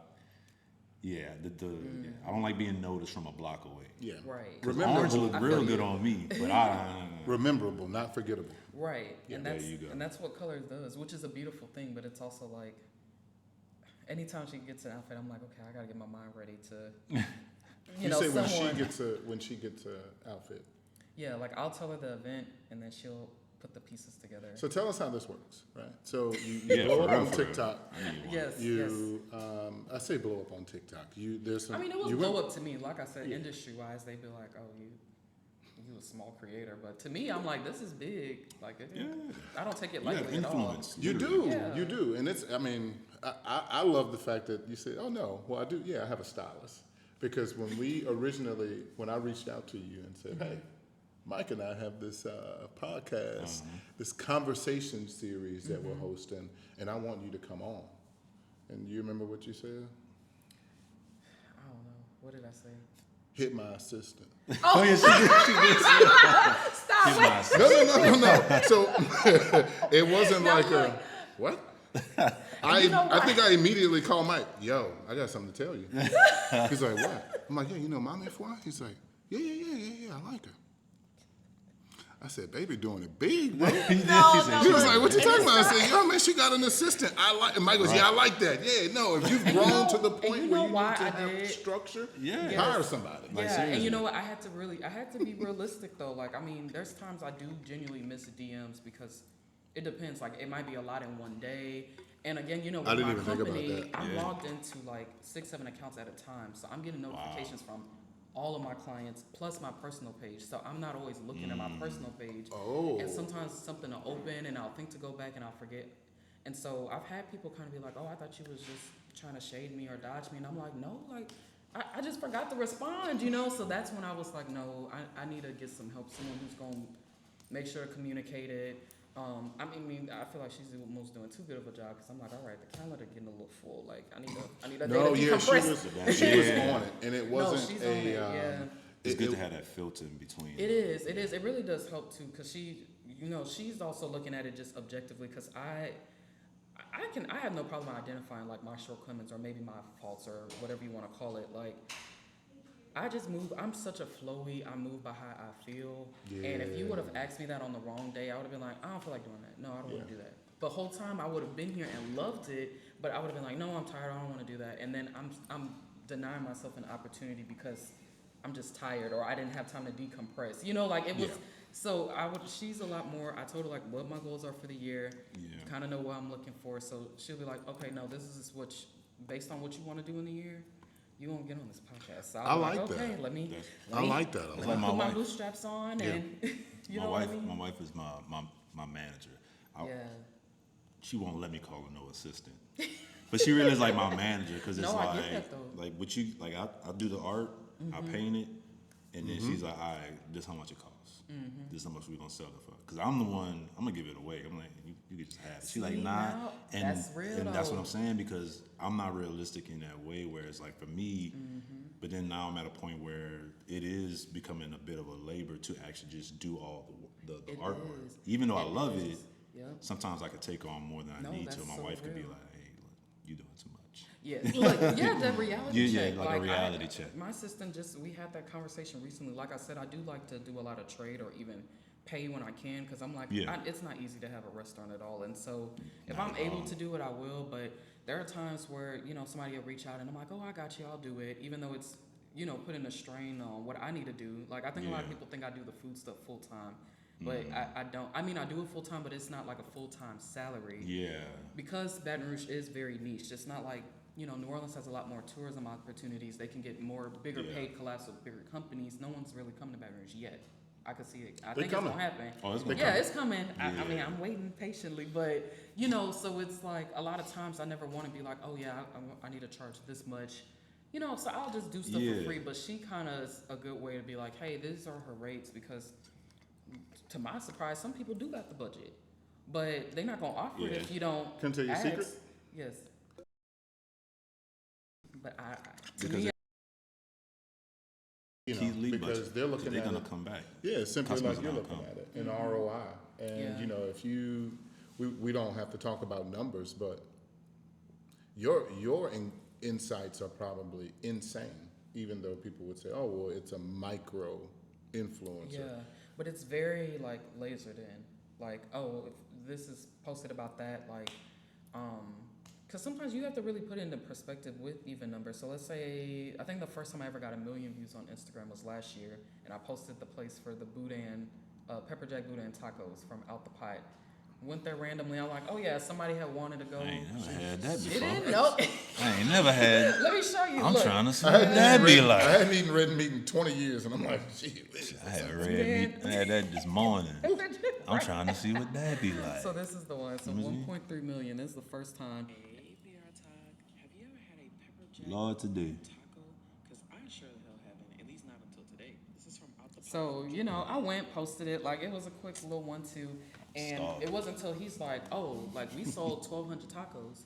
don't like being noticed from a block away. Yeah, right. Orange look real good on me, but rememberable, not forgettable. Right, yeah, and that's what color does, which is a beautiful thing. But it's also like, anytime she gets an outfit, I'm like, okay, I gotta get my mind ready to. You say when she gets a outfit. Yeah, like, I'll tell her the event, and then she'll put the pieces together. So tell us how this works, right? So you blow up on TikTok. Yes. I say blow up on TikTok. It was blow up to me. Like I said, industry-wise, they'd be like, "Oh, you a small creator," but to me, I'm like, "This is big." Like, I don't take it lightly at all. You do, and it's. I mean, I love the fact that you say, "Oh no, well I do. Yeah, I have a stylist," because when I reached out to you and said, "Hey, Mike and I have this podcast, this conversation series that we're hosting, and I want you to come on." And you remember what you said? I don't know. What did I say? Hit my assistant. Oh yeah, she did. Stop. Hit my assistant. No. So it wasn't what? I think I immediately called Mike. Yo, I got something to tell you. He's like, what? I'm like, yeah, Maameefua? He's like, yeah, I like her. I said, baby doing it big, bro. He He was said, like, what you talking about? I said, yo, man, she got an assistant. And Mike goes, yeah, I like that. Yeah, no, if you've grown to the point where you need to have structure, hire somebody. Like, yeah, seriously. and you know what? I had to be realistic though. Like, I mean, there's times I do genuinely miss DMs because it depends. Like, it might be a lot in one day. And again, you know, with I didn't my even think about company, that. I'm logged into like 6-7 accounts at a time. So I'm getting notifications from all of my clients plus my personal page. So I'm not always looking at my personal page. Oh. And sometimes something will open and I'll think to go back and I'll forget. And so I've had people kind of be like, oh, I thought you was just trying to shade me or dodge me. And I'm like, no, like, I just forgot to respond, you know? So that's when I was like, no, I need to get some help, someone who's going to make sure to communicate it. I mean, I feel like she's almost doing too good of a job because I'm like, all right, the calendar getting a little full. Like, I need a day to decompress. She was on it, and it wasn't she's on it, yeah. It's good to have that filter in between. It is. It really does help too because she's also looking at it just objectively because I have no problem identifying like my shortcomings or maybe my faults or whatever you want to call it. Like, I just move. I'm such a flowy. I move by how I feel. Yeah. And if you would have asked me that on the wrong day, I would have been like, I don't feel like doing that. No, I don't want to do that. The whole time I would have been here and loved it, but I would have been like, no, I'm tired. I don't want to do that. And then I'm denying myself an opportunity because I'm just tired or I didn't have time to decompress. You know, like it was. Yeah. So she's a lot more. I told her like what my goals are for the year. Yeah. Kind of know what I'm looking for. So she'll be like, okay, no, this is based on what you want to do in the year. You won't get on this podcast. So I like that. Okay, let me like that. Let me put my bootstraps on and you know what I mean? My wife is my manager. She won't let me call her no assistant, but she really is like my manager because it's like what you like. I do the art, I paint it, and then she's like, all right, this is how much it costs. This is how much we're gonna sell it for. Because I'm the one, I'm gonna give it away. I'm like, you can just have it. She's like, nah. And that's real. And that's what I'm saying because I'm not realistic in that way where it's like for me, but then now I'm at a point where it is becoming a bit of a labor to actually just do all the artwork. Even though I love it, sometimes I could take on more than I need to. My wife could be like, hey, look, you're doing too much. Yeah, like, the reality check. Yeah, like a reality check. My assistant we had that conversation recently. Like I said, I do like to do a lot of trade or even pay when I can because I'm like, it's not easy to have a restaurant at all. And so if I'm able to do it, I will. But there are times where, somebody will reach out and I'm like, oh, I got you, I'll do it. Even though it's, putting a strain on what I need to do. Like, I think a lot of people think I do the food stuff full time. But I don't. I mean, I do it full time, but it's not like a full time salary. Yeah. Because Baton Rouge is very niche. It's not like, New Orleans has a lot more tourism opportunities. They can get bigger paid collabs with bigger companies. No one's really coming to Baton Rouge yet. I could see it. I think it's gonna happen. Oh, it's gonna come. It's coming. Yeah. I mean, I'm waiting patiently, but so it's like a lot of times I never want to be like, oh yeah, I need to charge this much, So I'll just do stuff for free. But she kind of is a good way to be like, hey, these are her rates because, to my surprise, some people do got the budget, but they're not gonna offer it if you don't. Can I tell you a secret? Yes. But because they're looking at they're gonna come back. Yeah, simply like you're looking at it, an ROI. And if we don't have to talk about numbers, but your insights are probably insane, even though people would say, oh well, it's a micro influencer. Yeah, but it's very like lasered in. Like, oh, if this is posted about that, like, because sometimes you have to really put it into perspective with even numbers. So let's say, I think the first time I ever got 1 million views on Instagram was last year, and I posted the place for the boudin, pepper jack boudin tacos from Out the Pot. Went there randomly. I'm like, oh yeah, somebody had wanted to go. I ain't never had that before. You didn't? Nope. I ain't never had. Let me show you. I'm trying to see what that be like. I hadn't eaten red meat in 20 years, and I'm like, gee. I had red meat. I had that this morning. I'm trying to see what that be like. So this is the one. So 1.3 million. This is the first time. Heyyy BR Tok, have you ever had a pepper jack Lord today. taco? Because I sure the hell haven't, at least not until today. This is from Out the Pot. So, I went, posted it. Like, it was a quick little 1-2. And it wasn't until he's like, oh, like, we sold 1,200 tacos.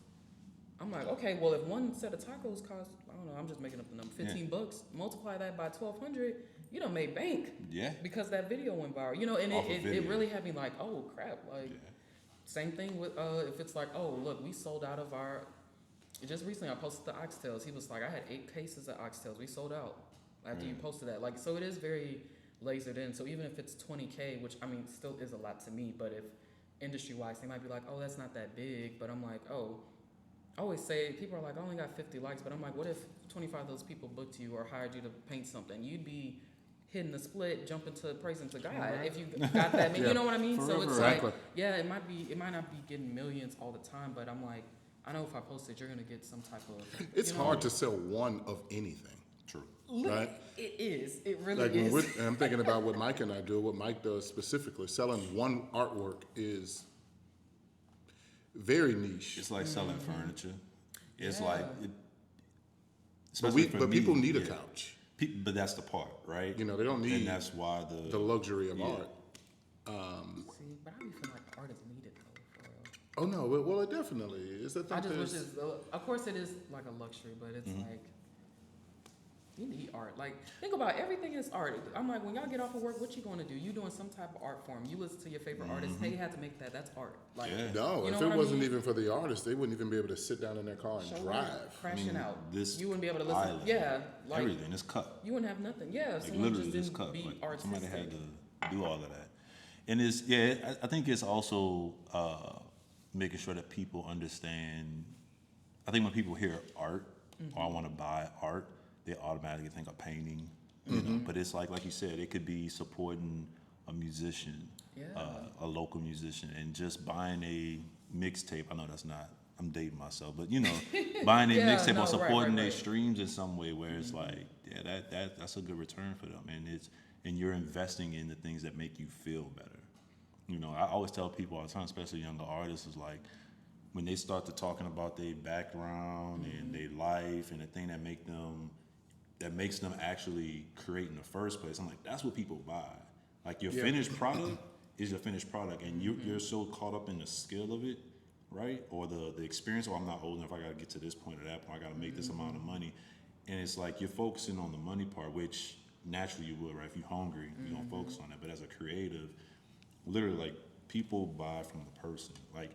I'm like, okay, well, if one set of tacos cost, I don't know, I'm just making up the number, $15, multiply that by 1,200, you done made bank. Yeah. Because that video went viral. And it really had me like, oh, crap. Like, same thing with, if it's like, oh, look, we sold out of our, just recently I posted the oxtails. He was like, I had 8 cases of oxtails. We sold out after you posted that. Like, so it is very lasered in. So even if it's 20K, which I mean still is a lot to me, but if industry wise they might be like, oh, that's not that big, but I'm like, oh, I always say people are like, I only got 50 likes, but I'm like, what if 25 of those people booked you or hired you to paint something? You'd be hitting the split, jumping to praising to God if you got that many. Yeah. You know what I mean? So it's Exactly. like, yeah, it might not be getting millions all the time, but I'm like, I know if I post it, you're gonna get some type of. It's hard to sell one of anything. True. Right? It is. It really Like when is. I'm thinking about what Mike and I do, what Mike does specifically, selling one artwork is very niche. It's like selling furniture. It's Yeah. like, But people need a couch. But that's the part, right? You know, they don't need and that's why the luxury of Yeah. art. See, but I don't feel like art is needed though, for real. Oh no, well it definitely is. I just wish it's, of course it is like a luxury, but it's like, you need art. Like, think about everything is art. I'm like, when y'all get off of work, what you going to do? You doing some type of art form. You listen to your favorite artist. Hey, you had to make that. That's art. Like, Yeah. No, you know if it what I wasn't mean? even for the artist, they wouldn't even be able to sit down in their car and show drive. up, crashing out. this You wouldn't be able to listen. island, Yeah, like everything is cut. you wouldn't have nothing. Yeah, if Like someone literally just just didn't cut. be Like artistic. somebody had to do all of that. And it's I think it's also making sure that people understand. I think when people hear art or I want to buy art, they automatically think of painting. You know, but it's like you said, it could be supporting a musician, a local musician, and just buying a mixtape. I know that's not. I'm dating myself, but you know, buying a Yeah, mixtape no, or supporting right. their streams in some way, where it's like, yeah, that's a good return for them, and you're investing in the things that make you feel better. You know, I always tell people all the time, especially younger artists, is like when they start to talking about their background and their life and the thing that makes them actually create in the first place. I'm like, that's what people buy. Like your finished product is your finished product, and you're so caught up in the skill of it, right? Or the experience. Oh, I'm not old enough. I got to get to this point or that point. I got to make this amount of money, and it's like you're focusing on the money part, which naturally you would, right? If you're hungry, you're gonna focus on that. But as a creative, literally, like people buy from the person. Like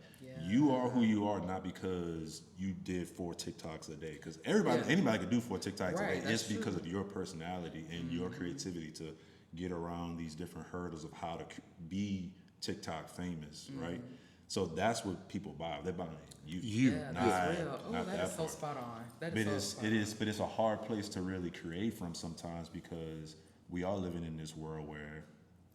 you are who you are, not because you did 4 TikToks a day. Because anybody can do 4 TikToks Right, a day. It's that's because true. of your personality and your creativity to get around these different hurdles of how to be TikTok famous, right? So that's what people buy. They're buying you. Yeah, not, that's real. Oh, not that is so part. spot on. That But is so spot on. but it's a hard place to really create from sometimes because we are living in this world where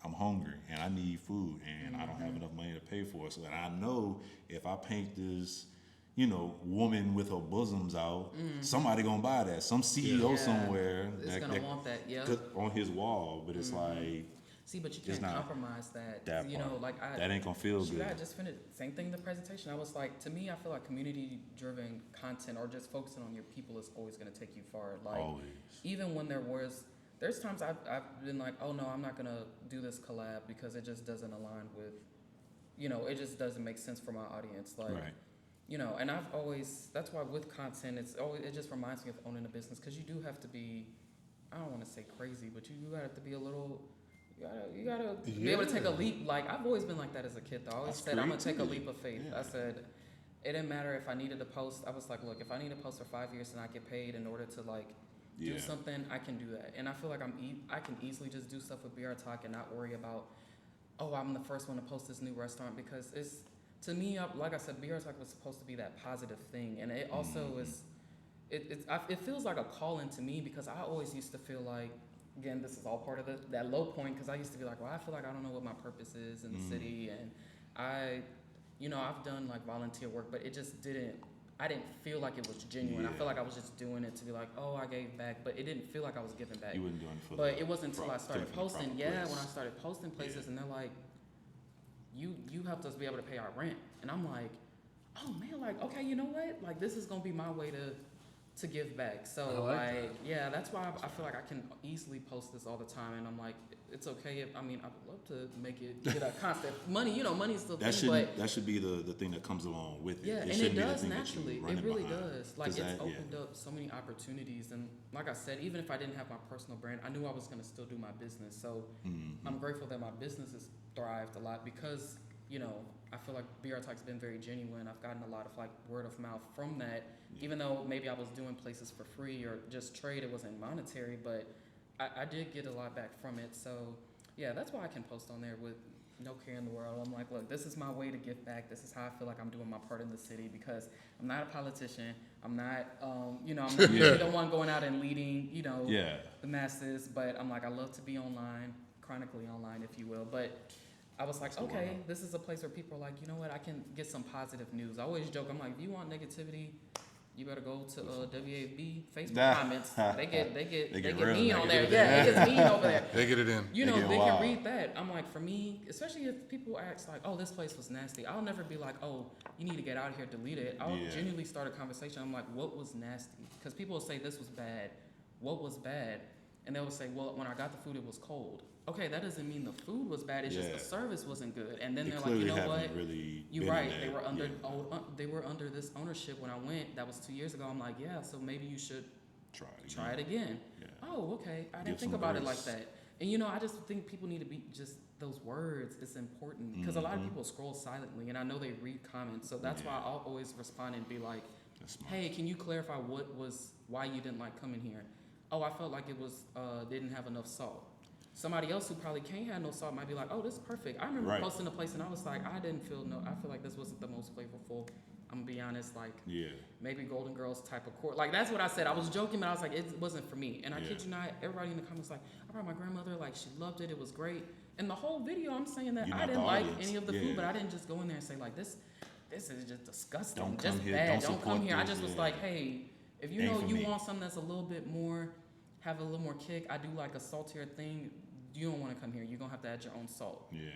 I'm hungry and I need food and I don't have enough money to pay for it. So that I know if I paint this, you know, woman with her bosoms out, somebody gonna buy that. Some CEO Yeah. somewhere It's gonna want that, yeah. on his wall. But it's like See, but you It's can't not compromise that. that You know, part. like That ain't gonna feel shoot, good. I just finished same thing in the presentation. I was like, to me, I feel like community-driven content or just focusing on your people is always gonna take you far. Like Always. even when there's times I've been like, oh no, I'm not gonna do this collab because it just doesn't align with, you know, it just doesn't make sense for my audience. Like, Right. you know, and that's why with content, it just reminds me of owning a business because you do have to be, I don't want to say crazy, but you have to be a little, you gotta be able to take a leap. Like I've always been like that as a kid though. I always That's said I'm gonna take a creativity. leap of faith. Yeah. I said it didn't matter if I needed to post. I was like, look, if I need to post for 5 years and I get paid in order to like do Yeah. something, I can do that. And I feel like I can easily just do stuff with BR Talk and not worry about, oh, I'm the first one to post this new restaurant because it's, to me, like I said, BR Talk was supposed to be that positive thing. And it also is, it feels like a calling to me because I always used to feel like, again, this is all part of that low point because I used to be like, well, I feel like I don't know what my purpose is in the city. And I've done like volunteer work, but it just I didn't feel like it was genuine. I Yeah. feel like I was just doing it to be like, oh, I gave back, but it didn't feel like I was giving back. You wouldn't do it for But it wasn't until I started from the posting. proper Yeah, place. when I started posting places, and they're like, "You helped us be able to pay our rent," and I'm like, "Oh man, like okay, you know what? Like this is gonna be my way to give back." So I like that. yeah, that's why I feel like I can easily post this all the time, and I'm like, it's okay if I would love to make it get a constant money. You know, money's still That thing, but that should be the thing that comes along with it. yeah, It and it shouldn't be the does thing that you naturally. running It really behind. does. Like 'Cause it's that- yeah. opened up so many opportunities, and like I said, even if I didn't have my personal brand, I knew I was gonna still do my business. So Mm-hmm. I'm grateful that my business has thrived a lot because I feel like BR Talk's been very genuine. I've gotten a lot of like word of mouth from that, even though maybe I was doing places for free or just trade. It wasn't monetary, but I did get a lot back from it. So yeah, that's why I can post on there with no care in the world. I'm like, look, this is my way to give back. This is how I feel like I'm doing my part in the city, because I'm not a politician. I'm not, I'm not usually the one going out and leading, the masses. But I'm like, I love to be online, chronically online, if you will. But I was like, okay, this is a place where people are like, you know what, I can get some positive news. I always joke, I'm like, if you want negativity, you better go to WAB Facebook comments. They get mean on there. Yeah, they get mean over there. They get it in. They can read that. I'm like, for me, especially if people ask like, oh, this place was nasty, I'll never be like, oh, you need to get out of here, delete it. I'll genuinely start a conversation. I'm like, what was nasty? Because people will say this was bad. What was bad? And they'll say, well, when I got the food, it was cold. Okay, that doesn't mean the food was bad. It's just the service wasn't good. And then they're like, you know what? Really You're right. They were under this ownership when I went. That was 2 years ago. I'm like, yeah. So maybe you should try it again. Yeah. Oh, okay. I didn't think about it like that. And I just think people need to be just those words. It's important because a lot of people scroll silently, and I know they read comments. So that's why I'll always respond and be like, hey, can you clarify why you didn't like coming here? Oh, I felt like it was didn't have enough salt. Somebody else who probably can't have no salt might be like, oh, this is perfect. I remember posting a place and I was like, I feel like this wasn't the most flavorful. I'm gonna be honest, like maybe Golden Girls type of court. Like that's what I said. I was joking, but I was like, it wasn't for me. And I kid you not, everybody in the comments like, I brought my grandmother, like she loved it, it was great. And the whole video I'm saying that I didn't like any of the food, but I didn't just go in there and say like this is just disgusting. Don't just come here. Bad. Don't come here. This, I just was like, hey, if you want something that's a little bit more, have a little more kick, I do like a saltier thing. You don't want to come here. You're gonna have to add your own salt. Yeah,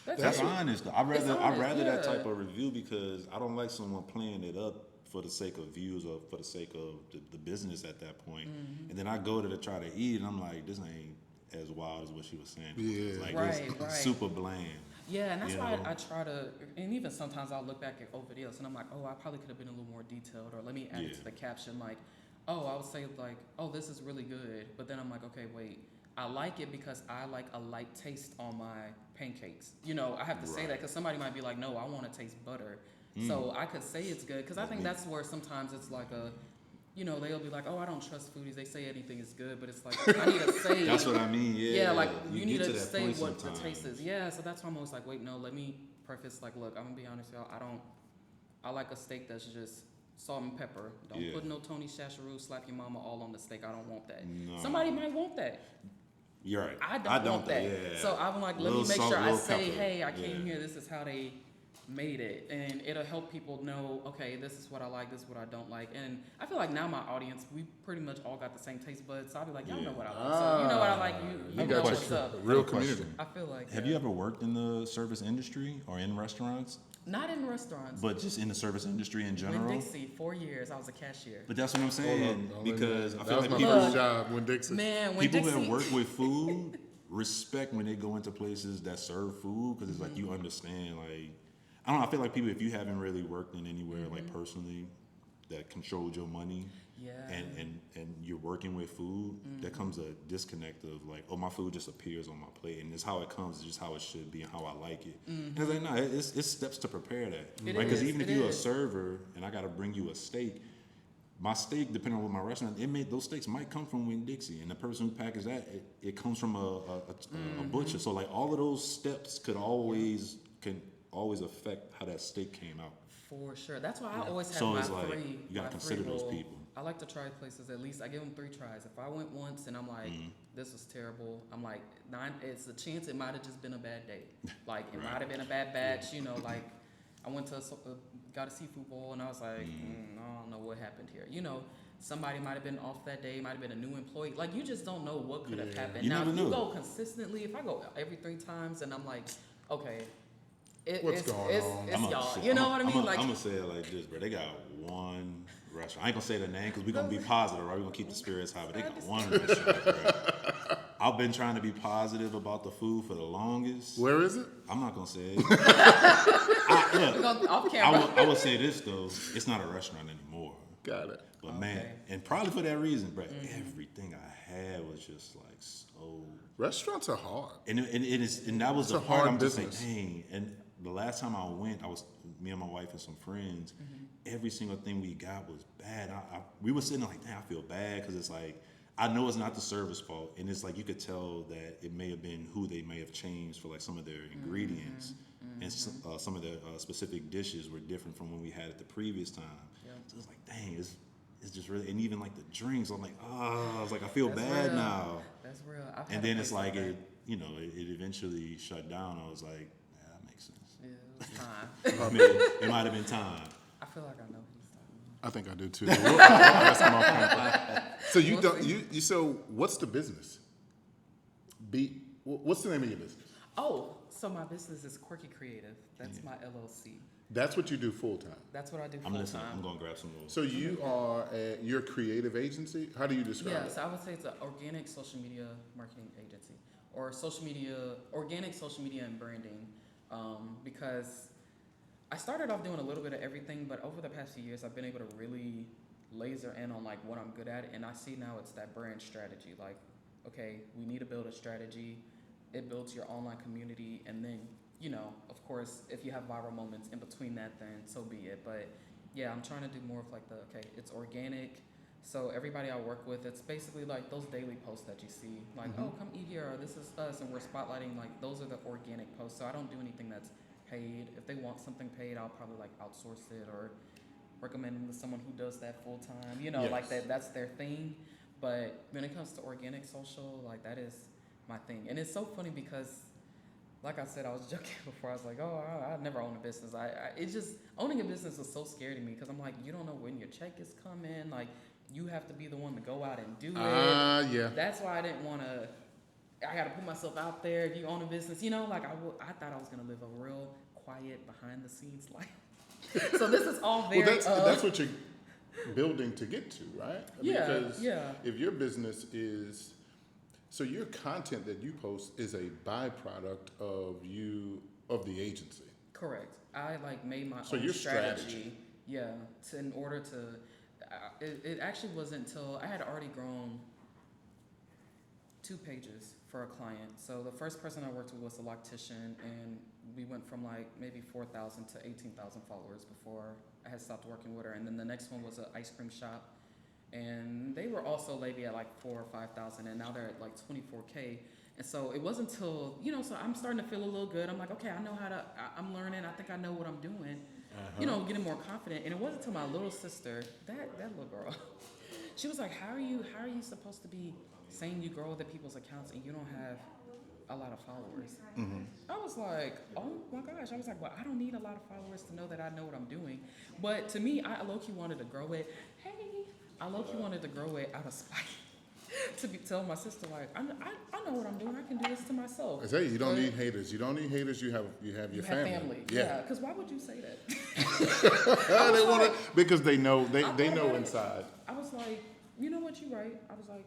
that's honest. I'd rather that type of review because I don't like someone playing it up for the sake of views or for the sake of the business at that point. Mm-hmm. And then I go to try to eat, and I'm like, this ain't as wild as what she was saying. Yeah, it's like super bland. Yeah, and that's why I try to, and even sometimes I'll look back at old videos and I'm like, oh, I probably could have been a little more detailed, or let me add it to the caption, like, oh, I would say like, oh, this is really good, but then I'm like, okay, wait. I like it because I like a light taste on my pancakes. I have to say that because somebody might be like, no, I want to taste butter. So I could say it's good because I think that's where sometimes it's like they'll be like, oh, I don't trust foodies. They say anything is good, but it's like, I need to say. That's what I mean, yeah. Yeah, like you need to say what the taste is. Yeah, so that's why I'm always like, wait, no, let me preface, like, look, I'm going to be honest, y'all. I like a steak that's just salt and pepper. Don't put no Tony Chacharoo, slap your mama all on the steak. I don't want that. No. Somebody might want that. You're right. I don't want that. Yeah. So I'm like, let me make sure I say, hey, I came here. This is how they made it, and it'll help people know. Okay, this is what I like. This is what I don't like. And I feel like now my audience, we pretty much all got the same taste buds. So I'll be like, y'all know what I like. So you know what I like. You know what's up. Real community. I feel like. Have you ever worked in the service industry or in restaurants? Not in restaurants. But just in the service industry in general? Winn-Dixie, 4 years, I was a cashier. But that's what I'm saying. Because I feel like my first job, Winn-Dixie. Man, people that work with food respect when they go into places that serve food because it's like you understand. Like, I don't know, I feel like people, if you haven't really worked in anywhere like personally that controlled your money and you're working with food, there comes a disconnect of like, oh, my food just appears on my plate and it's how it comes, it's just how it should be and how I like it. And it's like, no, it's steps to prepare that. Because even if you're a server and I got to bring you a steak, my steak, depending on what my restaurant, those steaks might come from Winn-Dixie, and the person who packaged that, it comes from a butcher. So like all of those steps can always affect how that steak came out. For sure, that's why I always have so my it's like, three. You gotta consider those people. I like to try places at least. I give them 3 tries. If I went once and I'm like, this was terrible, I'm like, 9. It's a chance it might have just been a bad day. Like it might have been a bad batch. Like I went to got a seafood bowl and I was like, I don't know what happened here. Somebody might have been off that day, might have been a new employee. Like you just don't know what could have happened. Now if you go consistently, if I go every 3 times and I'm like, okay, what's going on? It's y'all. You know what I mean? I'm gonna say it like this, bro. They got one restaurant. I ain't gonna say the name because we're gonna be positive, right? We're gonna keep the spirits high, but they got one restaurant, bro. I've been trying to be positive about the food for the longest. Where is it? I'm not gonna say it. Off camera. I would say this though. It's not a restaurant anymore. Got it. But man, and probably for that reason, bro, everything I had was just like so. Restaurants are hard. And that was the part I'm just like, dang. And the last time I went, me and my wife and some friends. Every single thing we got was bad. We were sitting there like, dang, I feel bad because it's like I know it's not the service fault, and it's like you could tell that it may have been who they may have changed for like some of their ingredients, and some of their specific dishes were different from when we had it the previous time. Yeah. So it's like, dang, it's just really, and even like the drinks, I'm like, I was like, I feel That's bad real. now. That's real. I've had And a then it's place like that. it eventually shut down. I was like, yeah, that makes sense. Yeah, it was time. I mean, it might have been time. I feel like I know who he's talking about. I think I do too. That's my point. So you We'll don't see. so what's the business? What's the name of your business? Oh, so my business is Quirky Creative. That's my LLC. That's what you do full time. That's what I do I'm full listening. I'm time. gonna grab some more. So you are you're a creative agency. How do you describe Yeah, it? so I would say it's an organic social media marketing agency or organic social media and branding, because I started off doing a little bit of everything, but over the past few years, I've been able to really laser in on like what I'm good at, and I see now it's that brand strategy. Like, okay, we need to build a strategy. It builds your online community, and then, you know, of course, if you have viral moments in between that, then so be it. But yeah, I'm trying to do more of like it's organic. So everybody I work with, it's basically like those daily posts that you see, like, oh, come eat here, or this is us, and we're spotlighting, like, those are the organic posts. So I don't do anything that's paid. If they want something paid, I'll probably like outsource it or recommend them to someone who does that full time, you know, like that's their thing. But when it comes to organic social, like that is my thing. And it's so funny because, like I said, I was joking before. I was like, oh, I never own a business. It's just, owning a business was so scary to me because I'm like, you don't know when your check is coming. Like, you have to be the one to go out and do it. Yeah. That's why I didn't want to, I got to put myself out there. If you own a business, you know, like I thought I was going to live a real quiet behind the scenes life. So this is all very. Well, that's what you're building to get to, right? Because yeah. if your business is, so your content that you post is a byproduct of the agency. Correct. I like made my So own your strategy. strategy. Yeah. In order to, it actually wasn't until I had already grown 2 pages for a client. So the first person I worked with was a loctician, and we went from like maybe 4,000 to 18,000 followers before I had stopped working with her. And then the next one was an ice cream shop, and they were also maybe at like 4,000 or 5,000, and now they're at like 24K. And so it wasn't until, you know, so I'm starting to feel a little good. I'm like, okay, I know I'm learning. I think I know what I'm doing. You know, getting more confident. And it wasn't until my little sister, that little girl, she was like, how are you supposed to be saying you grow other people's accounts and you don't have a lot of followers? I was like, oh my gosh. I was like, well, I don't need a lot of followers to know that I know what I'm doing. But to me, I low-key wanted to grow it. I low-key wanted to grow it out of spite. To tell my sister, like, I know what I'm doing. I can do this to myself. I say you don't need haters. You don't need haters. You have your family. Yeah. Because why would you say that? They want to, because they know know inside. I was like, you know what, you're right. I was like,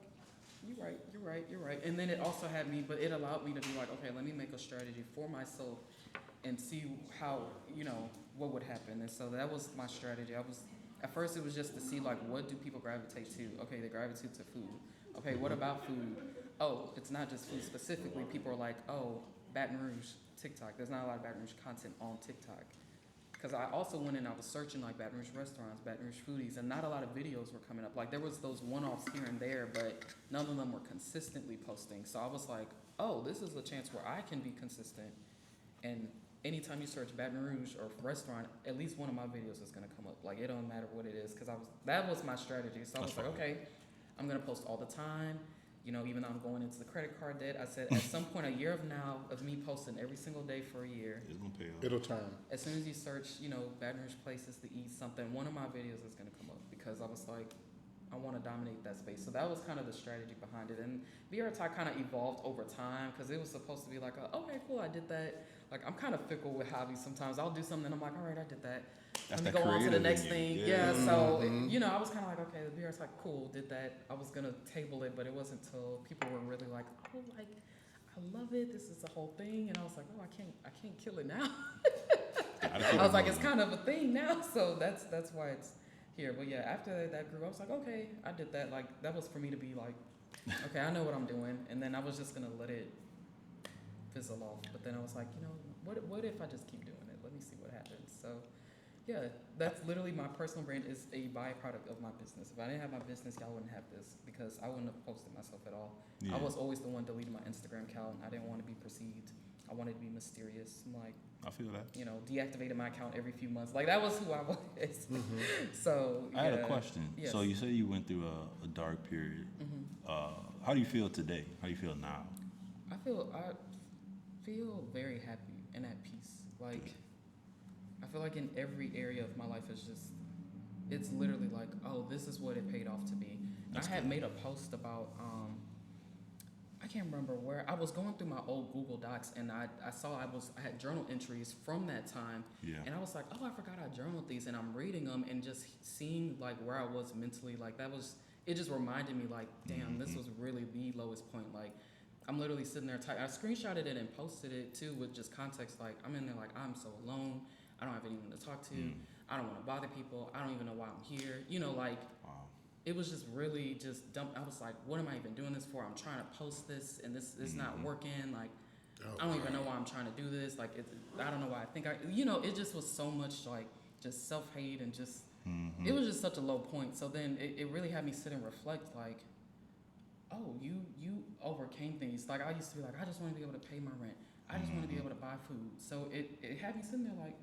you're right. And then it also had me, but it allowed me to be like, okay, let me make a strategy for myself and see how, you know, what would happen. And so that was my strategy. At first it was just to see like, what do people gravitate to? Okay, they gravitate to food. Okay, what about food? Oh, it's not just food specifically. People are like, oh, Baton Rouge, TikTok. There's not a lot of Baton Rouge content on TikTok. Because I also went and I was searching like Baton Rouge restaurants, Baton Rouge foodies, and not a lot of videos were coming up. Like there was those one-offs here and there, but none of them were consistently posting. So I was like, oh, this is a chance where I can be consistent. And anytime you search Baton Rouge or restaurant, at least one of my videos is gonna come up. Like it don't matter what it is, because that was my strategy. So I was like, okay, I'm gonna post all the time. You know, even though I'm going into the credit card debt, I said at some point, a year of now, of me posting every single day for a year, It's gonna pay off. It'll turn. as soon as you search, you know, Baton Rouge places to eat something, one of my videos is gonna come up because I was like, I want to dominate that space. So that was kind of the strategy behind it. And BR Tok kind of evolved over time because it was supposed to be like, okay, cool, I did that. Like, I'm kind of fickle with hobbies sometimes. I'll do something and I'm like, all right, I did that. That's Let me that go on to the creative next in thing. you. Yeah, so, you know, I was kind of like, okay, the BR Tok, cool, did that. I was going to table it, but it wasn't until people were really like, oh, like, I love it. This is the whole thing. And I was like, oh, I can't kill it now. I was like, it's kind of a thing now. So that's why it's here. But yeah, after that grew, I was like, okay, I did that. Like, that was for me to be like, okay, I know what I'm doing. And then I was just going to let it fizzle off. But then I was like, you know, what if I just keep doing it? Let me see what happens. So Yeah, that's literally my personal brand is a byproduct of my business. If I didn't have my business, y'all wouldn't have this because I wouldn't have posted myself at all. Yeah. I was always the one deleting my Instagram account. I didn't want to be perceived. I wanted to be mysterious. I'm like, I feel that. you know, deactivated my account every few months. Like that was who I was. So I had a yeah. question. Yes. So you say you went through a dark period. How do you feel today? How do you feel now? I feel very happy and at peace. Like I feel like in every area of my life it's literally like, oh, this is what it paid off to be. And I had made a post about I can't remember where I was going through my old Google Docs and I saw I had journal entries from that time. Yeah. And I was like, oh, I forgot I journaled these, and I'm reading them and just seeing like where I was mentally. Like it just reminded me like, damn, this was really the lowest point. Like I'm literally sitting there I screenshotted it and posted it too with just context. Like I'm in there like I'm so alone. I don't have anyone to talk to. I don't want to bother people. I don't even know why I'm here. You know, like it was just really just dumb. I was like, what am I even doing this for? I'm trying to post this and this is not working. Like I don't even know why I'm trying to do this. Like I don't know why I think it just was so much like just self-hate and just it was just such a low point. So then it really had me sit and reflect like, oh, you overcame things. Like I used to be like, I just want to be able to pay my rent. I just want to be able to buy food. So it had me sitting there like,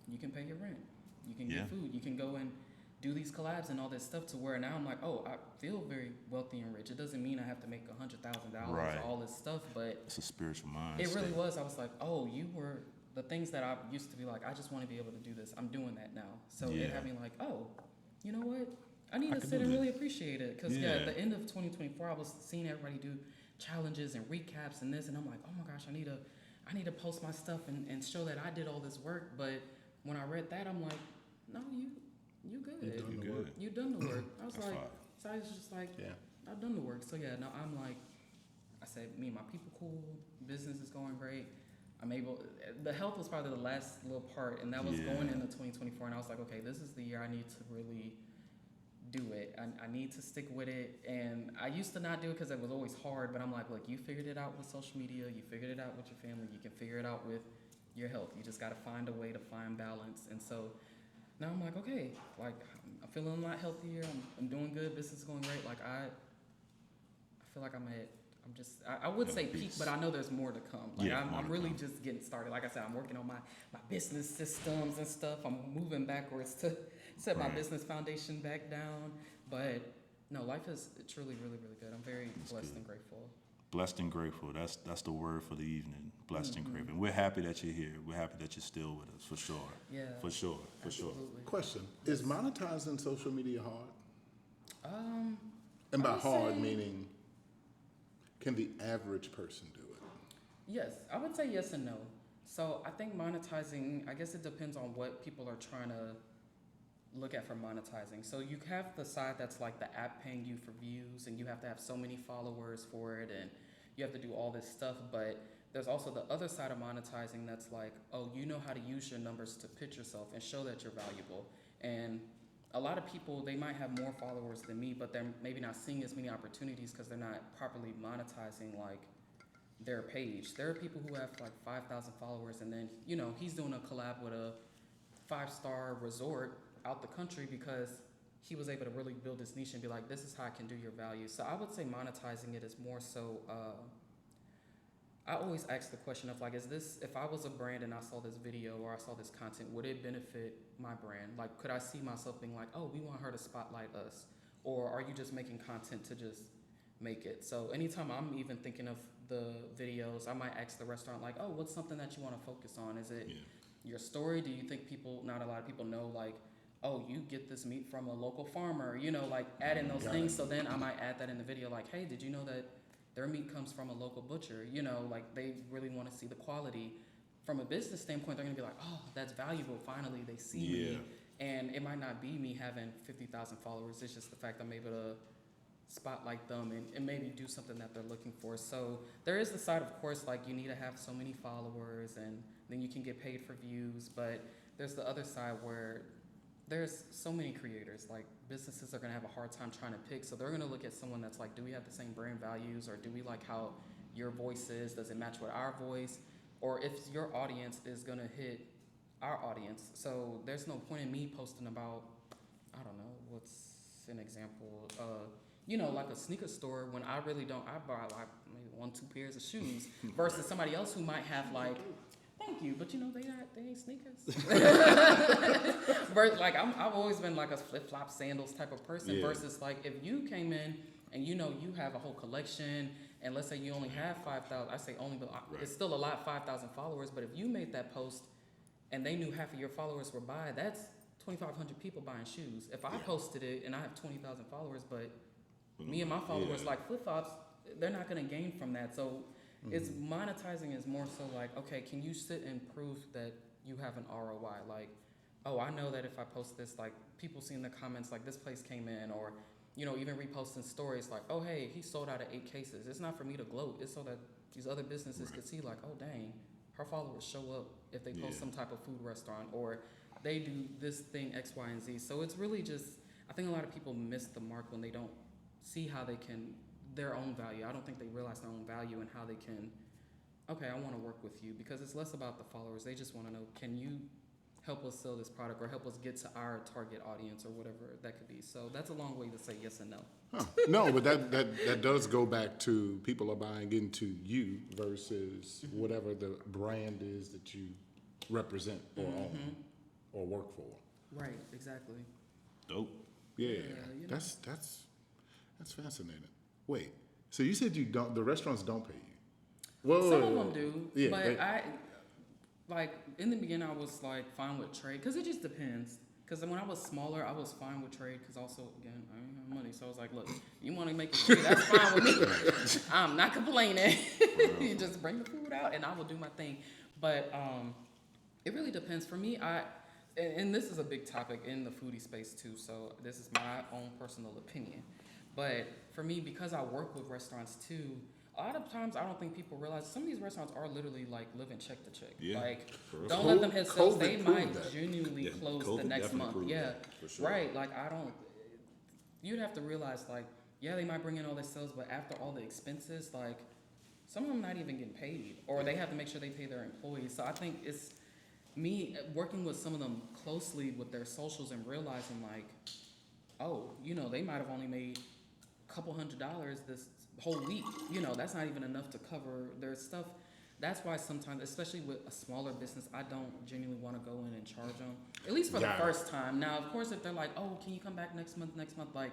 you can pay your rent. You can get food. You can go and do these collabs and all this stuff to where now I'm like, oh, I feel very wealthy and rich. It doesn't mean I have to make $100,000 Right. all this stuff, but It's a spiritual mindset. it really was. I was like, oh, you were the things that I used to be like, I just want to be able to do this. I'm doing that now. So it had me like, oh, you know what? I need to can sit do and this. really appreciate it. Because, Yeah. at the end of 2024, I was seeing everybody do challenges and recaps and this. And I'm like, oh my gosh, I need to post my stuff and show that I did all this work. But when I read that, I'm like, no, you good. You good. You done the work. I was That's like, fine. so I was just like, Yeah. I've done the work. So yeah, now I'm like, I said, me and my people cool. Business is going great. I'm able. The health was probably the last little part, and that was going into 2024. And I was like, okay, this is the year I need to really do it. I need to stick with it. And I used to not do it because it was always hard. But I'm like, look, you figured it out with social media. You figured it out with your family. You can figure it out with your health. You just got to find a way to find balance. And so now I'm like, okay, like I'm feeling a lot healthier. I'm doing good. Business is going great. Like I feel like I would say peak, but I know there's more to come. Like I'm really just getting started. Like I said, I'm working on my business systems and stuff. I'm moving backwards to set my business foundation back down. But no, life is truly really, really good. I'm very blessed and grateful. Blessed and grateful. That's the word for the evening. Blessed and grateful. And we're happy that you're here. We're happy that you're still with us, for sure. Yeah. For sure. Absolutely. Question: is monetizing social media hard? And I by would hard say- meaning, can the average person do it? Yes, I would say yes and no. So I think monetizing, I guess it depends on what people are trying to look at for monetizing. So you have the side that's like the app paying you for views and you have to have so many followers for it and you have to do all this stuff. But there's also the other side of monetizing that's like, oh, you know how to use your numbers to pitch yourself and show that you're valuable. And a lot of people, they might have more followers than me, but they're maybe not seeing as many opportunities because they're not properly monetizing like their page. There are people who have like 5,000 followers and then, he's doing a collab with a 5-star resort out the country because he was able to really build this niche and be like, this is how I can do your value. So I would say monetizing it is more so, I always ask the question of like, if I was a brand and I saw this video or I saw this content, would it benefit my brand? Like, could I see myself being like, oh, we want her to spotlight us? Or are you just making content to just make it? So anytime I'm even thinking of the videos, I might ask the restaurant like, oh, what's something that you want to focus on? Is it your story? Do you think not a lot of people know like, oh, you get this meat from a local farmer, like add in those things. So then I might add that in the video like, hey, did you know that their meat comes from a local butcher? Like they really want to see the quality. From a business standpoint, they're going to be like, oh, that's valuable. Finally, they see me. And it might not be me having 50,000 followers. It's just the fact I'm able to spotlight them and maybe do something that they're looking for. So there is the side, of course, like you need to have so many followers and then you can get paid for views. But there's the other side where there's so many creators, like businesses are going to have a hard time trying to pick. So they're going to look at someone that's like, do we have the same brand values or do we like how your voice is? Does it match with our voice? Or if your audience is going to hit our audience. So there's no point in me posting about, I don't know, what's an example? Like a sneaker store when I really don't. I buy like maybe 1-2 pairs of shoes versus somebody else who might have like. Thank you, but they ain't sneakers. But like I've always been like a flip flop sandals type of person versus like if you came in and you have a whole collection and let's say you only have 5,000. I say only, but it's still a lot, 5,000 followers. But if you made that post and they knew half of your followers were by, that's 2,500 people buying shoes. If I posted it and I have 20,000 followers, but me and my followers like flip flops, they're not gonna gain from that. So. It's monetizing is more so like, okay, can you sit and prove that you have an ROI? Like, oh, I know that if I post this, like people see in the comments, like this place came in, or, even reposting stories like, oh, hey, he sold out of 8 cases. It's not for me to gloat. It's so that these other businesses could see like, oh, dang, her followers show up if they post some type of food restaurant or they do this thing X, Y, and Z. So it's really just, I think a lot of people miss the mark when they don't see how they can their own value. I don't think they realize their own value and how they can, okay, I want to work with you because it's less about the followers. They just want to know, can you help us sell this product or help us get to our target audience or whatever that could be. So that's a long way to say yes and no. Huh. No, but that does go back to people are buying into you versus whatever the brand is that you represent or own or work for. Right, exactly. Dope. Yeah, that's fascinating. Wait, so you said the restaurants don't pay you? Whoa. Some of them do, but I, like, in the beginning, I was, like, fine with trade, because it just depends. Because when I was smaller, I was fine with trade, because also, again, I didn't have money, so I was like, look, you want to make it free, that's fine with me. I'm not complaining. You just bring the food out, and I will do my thing. But it really depends. For me, and this is a big topic in the foodie space, too, so this is my own personal opinion. But for me, because I work with restaurants too, a lot of times I don't think people realize some of these restaurants are literally like living check to check. Yeah, like, don't let them hit sales. They might that. genuinely close the next month. Yeah, sure. Right. Like you'd have to realize like, they might bring in all their sales, but after all the expenses, like some of them not even getting paid, or they have to make sure they pay their employees. So I think it's me working with some of them closely with their socials and realizing like, oh, they might have only made couple $100 this whole week. That's not even enough to cover their stuff. That's why sometimes, especially with a smaller business, I don't genuinely want to go in and charge them, at least for the first time. Now, of course, if they're like, oh, can you come back next month, like,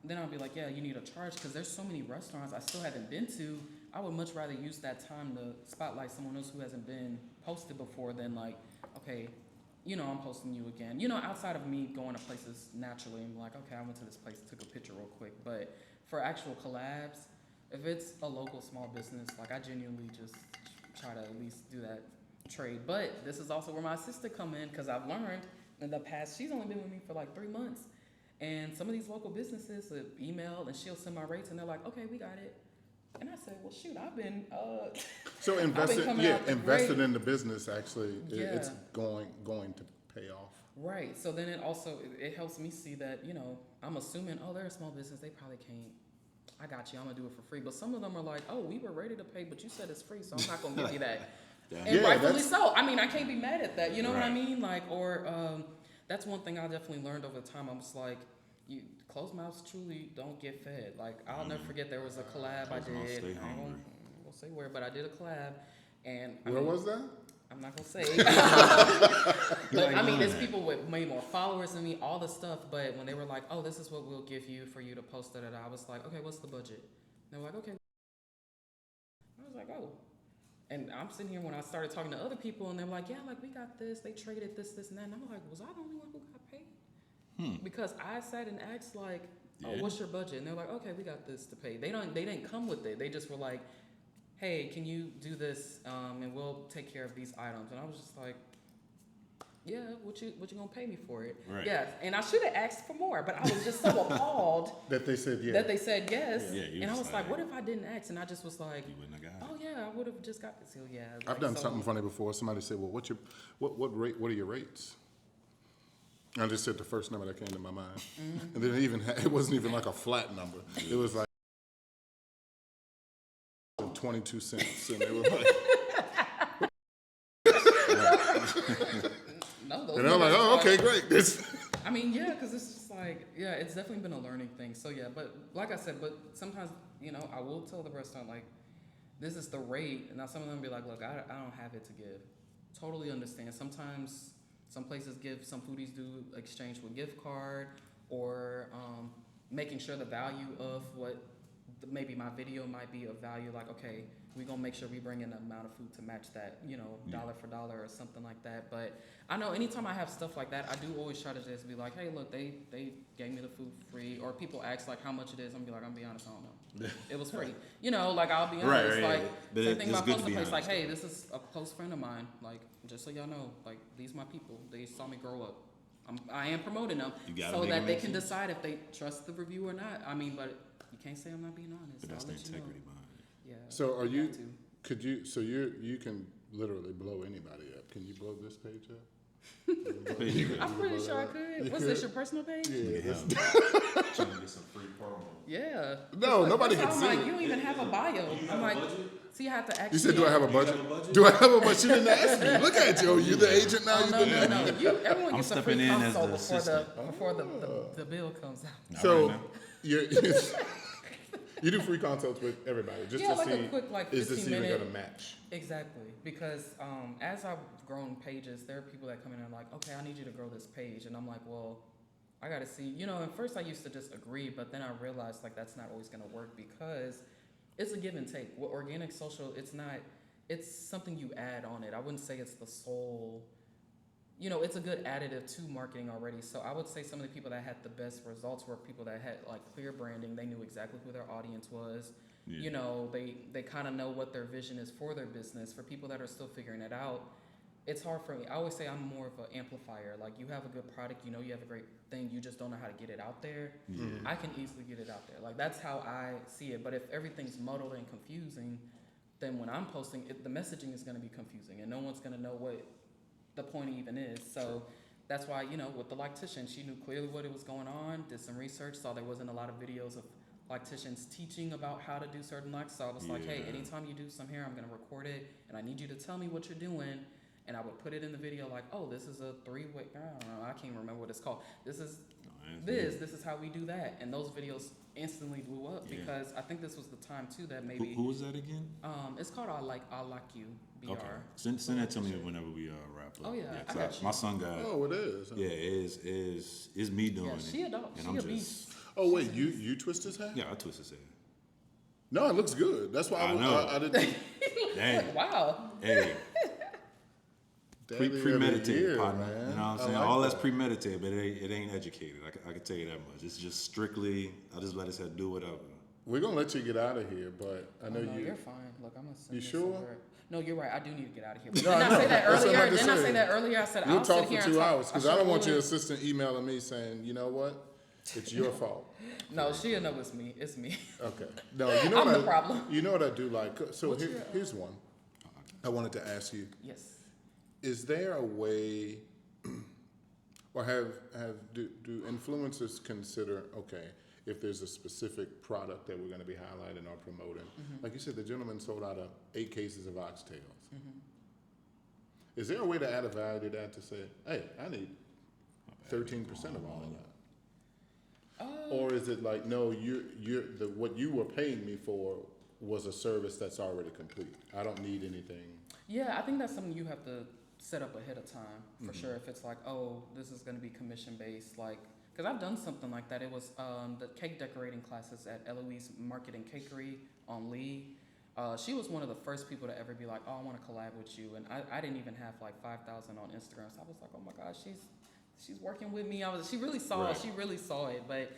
then I'll be like, yeah, you need a charge, because there's so many restaurants I still haven't been to. I would much rather use that time to spotlight someone else who hasn't been posted before than like, okay, I'm posting you again. Outside of me going to places naturally, I'm like, okay, I went to this place, took a picture real quick. But for actual collabs, if it's a local small business, like I genuinely just try to at least do that trade. But this is also where my assistant come in, because I've learned in the past, she's only been with me for like 3 months. And some of these local businesses email and she'll send my rates and they're like, okay, we got it. And I said, well, shoot, I've been so invested in the business. Actually, it's going to pay off. Right. So then it helps me see that I'm assuming, oh, they're a small business, they probably can't. I got you. I'm gonna do it for free. But some of them are like, oh, we were ready to pay, but you said it's free, so I'm not gonna give you that. And rightfully so. I mean, I can't be mad at that. You know what I mean? Like, or that's one thing I definitely learned over the time. I was like, closed mouths truly don't get fed. Like, I'll never forget there was a collab I did. I won't say where, but I did a collab. And where was that? I'm not gonna say. But I mean, there's people with way more followers than me, all the stuff. But when they were like, "Oh, this is what we'll give you for you to post it," I was like, "Okay, what's the budget?" And they were like, "Okay." I was like, "Oh." And I'm sitting here when I started talking to other people, and they're like, "Yeah, like we got this. They traded this, and that." And I'm like, "Was I the only one who got paid?" Because I sat and asked like, "Oh, what's your budget?" And they're like, "Okay, we got this to pay." They didn't come with it. They just were like, hey, can you do this, and we'll take care of these items. And I was just like, yeah, what you gonna pay me for it? Right. Yeah, and I should have asked for more, but I was just so appalled that they said yes. That they said yes. Yeah, and I was like, what if I didn't ask? And I just was like, you wouldn't have got it. Oh yeah, I would have just got this. So yeah. I've done something funny before. Somebody said, well, what are your rates? I just said the first number that came to my mind. And then it wasn't even like a flat number. It was like 22 cents. And they were like, those And I'm like, niggas oh, is okay, great. This. I mean, yeah, because it's just like, yeah, it's definitely been a learning thing. So yeah, but like I said, but sometimes, you know, I will tell the restaurant like, this is the rate. And now some of them be like, look, I don't have it to give. Totally understand. Sometimes some places give, some foodies do exchange with gift card or making sure the value of what maybe my video might be of value. Like, okay, we're going to make sure we bring in the amount of food to match that, you know, dollar for dollar or something like that. But I know anytime I have stuff like that, I do always try to just be like, hey, look, they gave me the food free. Or people ask like how much it is. I'm going to be honest, I don't know. It was free. You know, like I'll be honest. Right. Like, But same thing it's about good to posting be place. Like, honest. hey, this is a close friend of mine. Like, just so y'all know, like these my people. They saw me grow up. I am promoting them You gotta so make it that they make can sense. decide if they trust the review or not. I mean, but you can't say I'm not being honest. But that's I'll the let you know. integrity behind it. Yeah. So are you you? have to. Could you? So you can literally blow anybody up. Can you blow this page up? I'm pretty sure I could. What's this, your personal page? Yeah. Yeah. Trying to get some free promo. Yeah. No, Look, nobody first can I'm see like, it. you don't even have a bio. I'm like, see, I have to actually. You said, do I have a budget? have a budget? Do I have a budget? You didn't ask me. Look at you. You the agent now. Oh, You no, the no, no. You, everyone I'm gets a stepping free in as console the before assistant. before the bill comes out. So now. you're, you do free consults with everybody just Yeah, to like see a quick, like, is this 15 even minute- gonna match? Exactly, because as I've grown pages, there are people that come in and are like, okay, I need you to grow this page, and I'm like, well, I gotta see. You know, at first I used to just agree, but then I realized like that's not always gonna work because it's a give and take. With organic social, it's not. It's something you add on it. I wouldn't say it's the sole. You know, it's a good additive to marketing already. So I would say some of the people that had the best results were people that had like clear branding. They knew exactly who their audience was. Yeah. You know, they kind of know what their vision is for their business. For people that are still figuring it out, it's hard for me. I always say I'm more of an amplifier. Like, you have a good product, you know you have a great thing, you just don't know how to get it out there. Yeah. I can easily get it out there. Like, that's how I see it. But if everything's muddled and confusing, then when I'm posting it, the messaging is going to be confusing, and no one's going to know what the point even is. So that's why, you know, with the lactician, she knew clearly what it was going on, did some research, saw there wasn't a lot of videos of lacticians teaching about how to do certain lacts. So I was like, hey, Yeah. anytime you do some hair, I'm going to record it, and I need you to tell me what you're doing. And I would put it in the video like, oh, this is a three-way, I don't know, I can't remember what it's called. This is this is how we do that. And those videos instantly blew up Yeah. because I think this was the time too that maybe, Who was that again? it's called I Like You, BR. Okay. Send that to me whenever we wrap up. Oh, yeah, I 'cause got you. my son got. Oh, it is. Yeah, is me doing Yeah, it. she a dog. And She I'm a just. beast. Oh wait, you twist his hair? Yeah, I twist his hair. No, it looks good. That's why I know. I didn't. Dang. Wow. Hey, Daddy of the premeditated, year, partner. man. You know what I'm I saying? like All that. that's premeditated, but it ain't educated. I can tell you that much. It's just strictly, I just let his head do whatever. We're gonna let you get out of here, but I know Oh, no, you. you're fine. Look, I'm gonna send You this sure? over. No, you're right. I do need to get out of here. But No, didn't I I know. say that That's what I'm earlier? about to Didn't I say. say that earlier? I said We'll I'll sit talk here for and 2 talk. hours because I don't want your your assistant emailing me saying, you know what, it's your fault. No, she'll know it's me. It's me. Okay. No, you know I'm what the problem. You know what I do like. So What's your, here's one. I wanted to ask you: Yes. is there a way, or do influencers consider, okay, if there's a specific product that we're going to be highlighting or promoting? Like you said, the gentleman sold out of 8 cases of oxtails. Is there a way to add a value to that to say, hey, I need 13% of all of that? Or is it like, no, what you were paying me for was a service that's already complete. I don't need anything. Yeah, I think that's something you have to set up ahead of time for sure. If it's like, oh, this is going to be commission based, like, because I've done something like that. It was the cake decorating classes at Eloise Market and Cakery on Lee. She was one of the first people to ever be like, oh, I want to collab with you. And I didn't even have like 5,000 on Instagram. So I was like, oh my gosh, she's working with me. She really saw it. She really saw it. But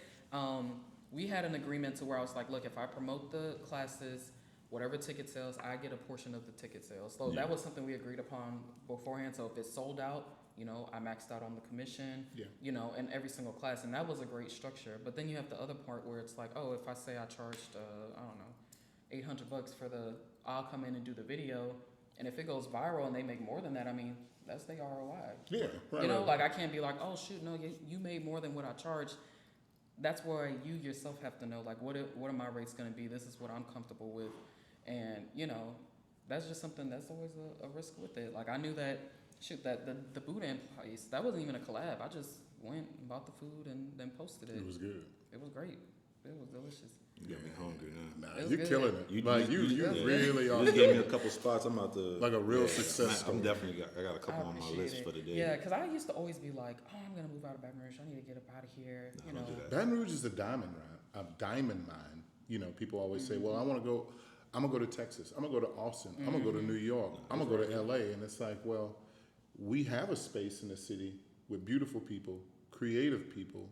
we had an agreement to where I was like, look, if I promote the classes, whatever ticket sales, I get a portion of the ticket sales. So that was something we agreed upon beforehand. So if it's sold out, you know, I maxed out on the commission, you know, in every single class. And that was a great structure. But then you have the other part where it's like, oh, if I say I charged, I don't know, $800 for I'll come in and do the video. And if it goes viral and they make more than that, I mean, that's the ROI. Yeah, right. You know, right. like I can't be like, oh shoot, no, you made more than what I charged. That's where you yourself have to know, like, what are my rates going to be? This is what I'm comfortable with. And, you know, that's just something that's always a risk with it. Like, I knew that shoot, the boudin place, that wasn't even a collab. I just went and bought the food and then posted it. It was good. It was great. It was delicious. You got me hungry now. Nah, It was you're good. killing it. You You really are. You gave me a couple spots. I'm about to Like a real success I'm story. definitely I got a I couple on my appreciate list it. for the day. Yeah, because I used to always be like, oh, I'm gonna move out of Baton Rouge. I need to get up out of here. You know. Don't do that. Baton Rouge is a diamond mine. You know, people always say, well, I'm gonna go to Texas. I'm gonna go to Austin. I'm gonna go to New York. I'm gonna go to LA. And it's like, well, we have a space in the city with beautiful people, creative people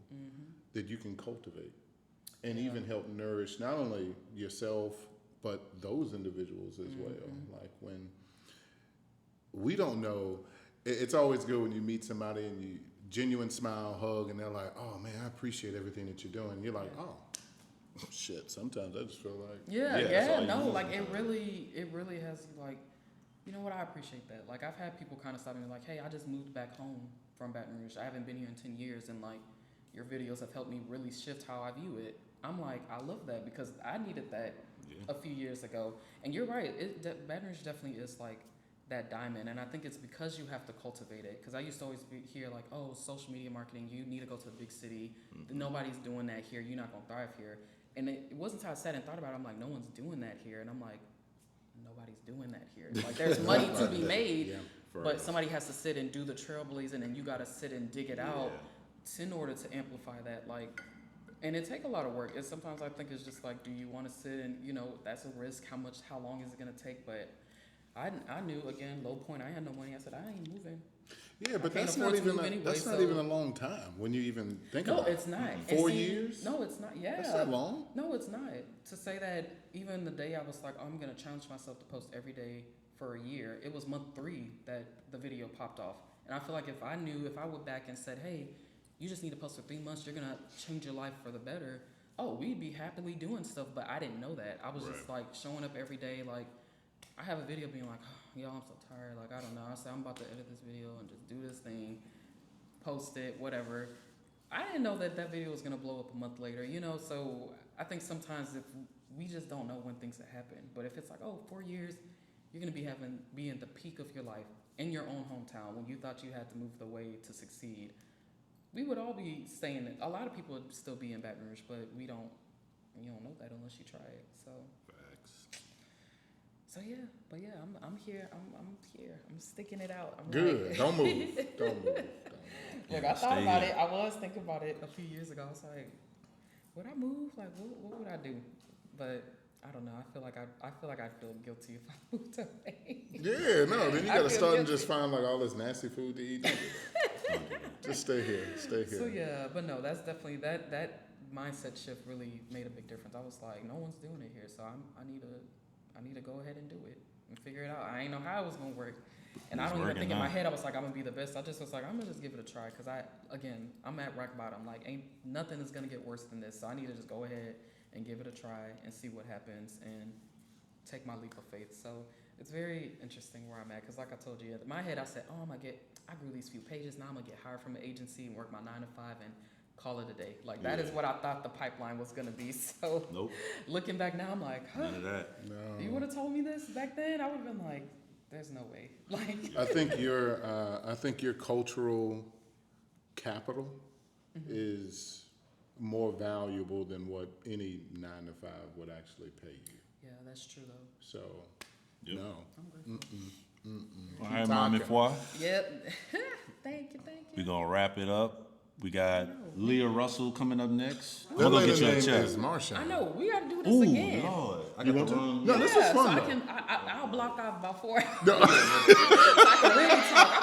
that you can cultivate and even help nourish not only yourself, but those individuals as well. Like when we don't know, it's always good when you meet somebody and you genuine smile, hug, and they're like, oh man, I appreciate everything that you're doing. And you're like, oh, shit. Sometimes I just feel like, Yeah, Yeah, that's yeah, all you no, need. like it really has like, you know what, I appreciate that. Like I've had people kind of stop me like, hey, I just moved back home from Baton Rouge. I haven't been here in 10 years and like your videos have helped me really shift how I view it. I'm like, I love that because I needed that a few years ago. And you're right, Baton Rouge definitely is like that diamond. And I think it's because you have to cultivate it. Because I used to always hear like, oh, social media marketing, you need to go to a big city. Nobody's doing that here. You're not going to thrive here. And it wasn't until I sat and thought about it, I'm like, no one's doing that here. And I'm like, nobody's doing that here. Like, there's money to be made, but somebody has to sit and do the trailblazing, and you got to sit and dig it out in order to amplify that. Like, and it take a lot of work. And sometimes I think it's just like, do you want to sit and, you know, that's a risk. How long is it going to take? But I knew, again, low point. I had no money. I said, I ain't moving. yeah, but I can't that's not afford to even move anyway, that's not so- even a long time when you even think No, about it. it's not. And 4 see, years? No, it's not. Yeah. That's not long. No, it's not. To say that even the day I was like, oh, I'm going to challenge myself to post every day for a year, it was month 3 that the video popped off. And I feel like if I went back and said, hey, you just need to post for 3 months, you're going to change your life for the better. Oh, we'd be happily doing stuff, but I didn't know that. I was just like showing up every day. Like, I have a video being like, oh, y'all, I'm so tired. Like, I don't know. I said, I'm about to edit this video and just do this thing, post it, whatever. I didn't know that video was going to blow up a month later, you know? So I think sometimes if we just don't know when things happen. But if it's like, oh, 4 years, you're going to be in the peak of your life in your own hometown when you thought you had to move the way to succeed. We would all be saying it. A lot of people would still be in Baton Rouge, but you don't know that unless you try it. So Facts. So yeah, but yeah, I'm here. I'm here. I'm sticking it out. I'm Good. like, Don't move. Don't move. Look, Yeah, I thought stay about here. it. I was thinking about it a few years ago. I was like, would I move? Like, what would I do? But I don't know. I feel like I'd feel guilty if I moved away. Yeah, no. Then you I got to feel start and guilty. just find like all this nasty food to eat. Don't do that. Just stay here. Stay here. So yeah, but no, that's definitely that mindset shift really made a big difference. I was like, no one's doing it here, so I need to go ahead and do it and figure it out. I ain't know how it was gonna work, and I It's don't even working think in my now. head I was like, I'm gonna be the best. I just was like, I'm gonna just give it a try because I'm at rock bottom. Like, ain't nothing is gonna get worse than this, so I need to just go ahead and give it a try and see what happens and take my leap of faith. So it's very interesting where I'm at because, like I told you, in my head I said, oh, I grew these few pages. Now I'm gonna get hired from an agency and work my 9 to 5 and call it a day. Like that is Yeah. what I thought the pipeline was gonna be. So Nope. looking back now, I'm like, huh? None of that. No. You would have told me this back then, I would have been like, there's no way. Like, I think your cultural capital is more valuable than what any 9 to 5 would actually pay you. yeah, that's true though. So, Yep. no. I'm grateful. All right, talking. Maameefua. Yep. Thank you. We're going to wrap it up. We got Leah Russell coming up next. I'm That going to lady get you a name check. is Marshawn. I know, we gotta do this Ooh, again. Lord. I You got want the to? wrong. No, this is fun so though. I'll block off about 4 No. so I can really talk.